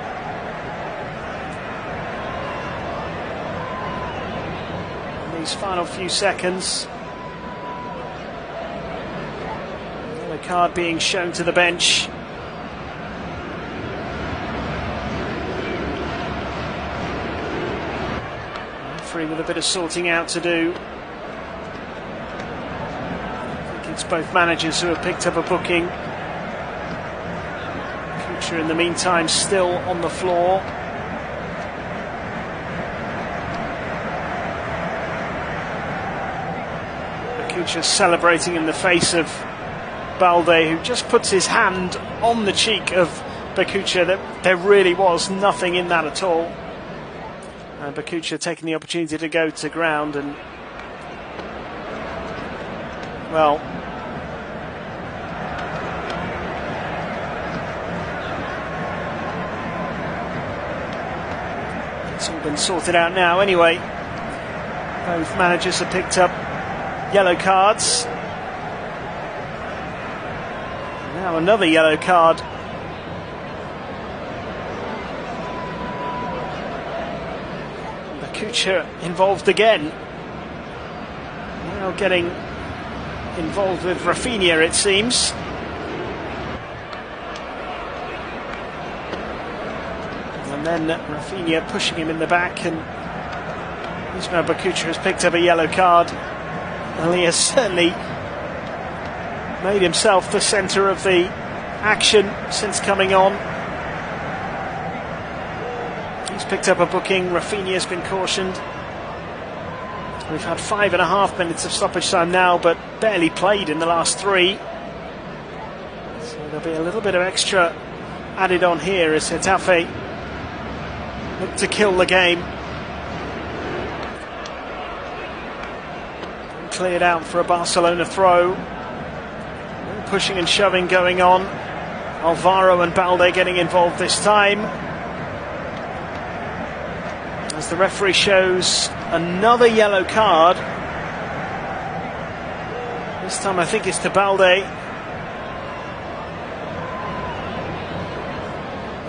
In these final few seconds. Yellow card being shown to the bench. With a bit of sorting out to do. I think it's both managers who have picked up a booking. Kucha in the meantime still on the floor. Kucha celebrating in the face of Balde, who just puts his hand on the cheek of Bakucha. There really was nothing in that at all. And Bakucha taking the opportunity to go to ground and, well, it's all been sorted out now anyway. Both managers have picked up yellow cards. Now another yellow card. Bakucha involved again. Now getting involved with Rafinha, it seems. And then Rafinha pushing him in the back, and Ismail Bakucha has picked up a yellow card. And he has certainly made himself the centre of the action since coming on. He's picked up a booking. Rafinha has been cautioned. We've had 5.5 minutes of stoppage time now, but barely played in the last 3. So there'll be a little bit of extra added on here as Getafe look to kill the game. Cleared out for a Barcelona throw. Pushing and shoving going on. Alvaro and Balde getting involved this time. As the referee shows another yellow card. This time I think it's to Balde.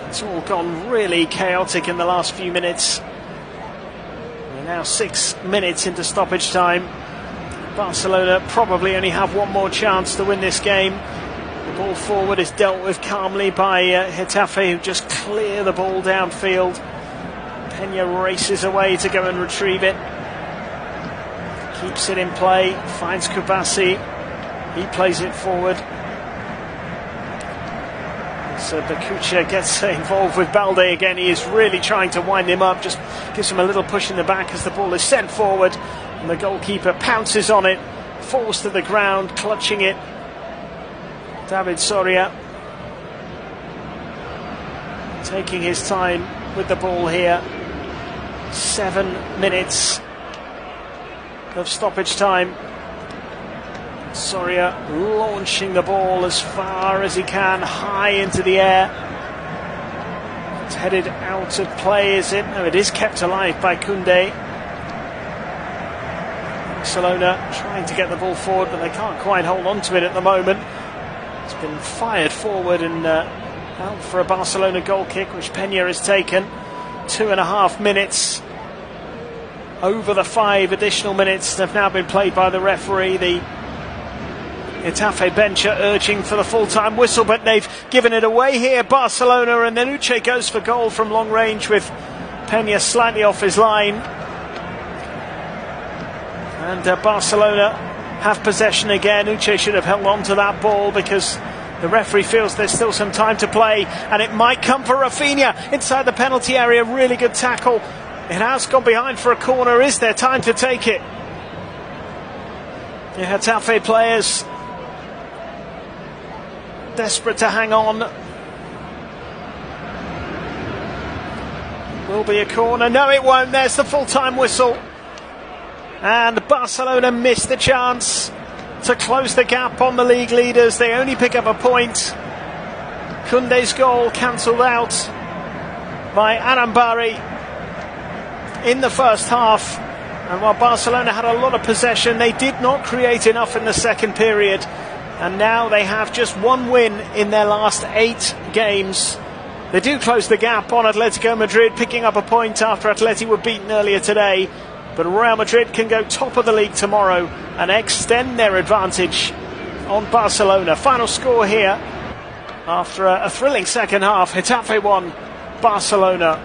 It's all gone really chaotic in the last few minutes. We're now 6 minutes into stoppage time. Barcelona probably only have one more chance to win this game. The ball forward is dealt with calmly by Getafe, who just clear the ball downfield. Peña races away to go and retrieve it. Keeps it in play, finds Kubasi. He plays it forward. So Bakucha gets involved with Balde again. He is really trying to wind him up, just gives him a little push in the back as the ball is sent forward. And the goalkeeper pounces on it, falls to the ground, clutching it. David Soria taking his time with the ball here. 7 minutes of stoppage time. Soria launching the ball as far as he can, high into the air. It's headed out of play, is it? No, it is kept alive by Koundé. Barcelona trying to get the ball forward, but they can't quite hold on to it at the moment. It's been fired forward and out for a Barcelona goal kick, which Peña has taken. 2.5 minutes over the 5 additional minutes that have now been played by the referee. The Getafe bench are urging for the full-time whistle, but they've given it away here, Barcelona, and then Uche goes for goal from long range with Peña slightly off his line. And Barcelona have possession again. Uche should have held on to that ball because the referee feels there's still some time to play, and it might come for Rafinha inside the penalty area. Really good tackle. It has gone behind for a corner. Is there time to take it? The Getafe players desperate to hang on. Will be a corner. No, it won't. There's the full-time whistle. And Barcelona missed the chance to close the gap on the league leaders. They only pick up a point. Koundé's goal cancelled out by Anambari in the first half. And while Barcelona had a lot of possession, they did not create enough in the second period. And now they have just one win in their last 8 games. They do close the gap on Atletico Madrid, picking up a point after Atleti were beaten earlier today. But Real Madrid can go top of the league tomorrow and extend their advantage on Barcelona. Final score here after a thrilling second half. Getafe 1, Barcelona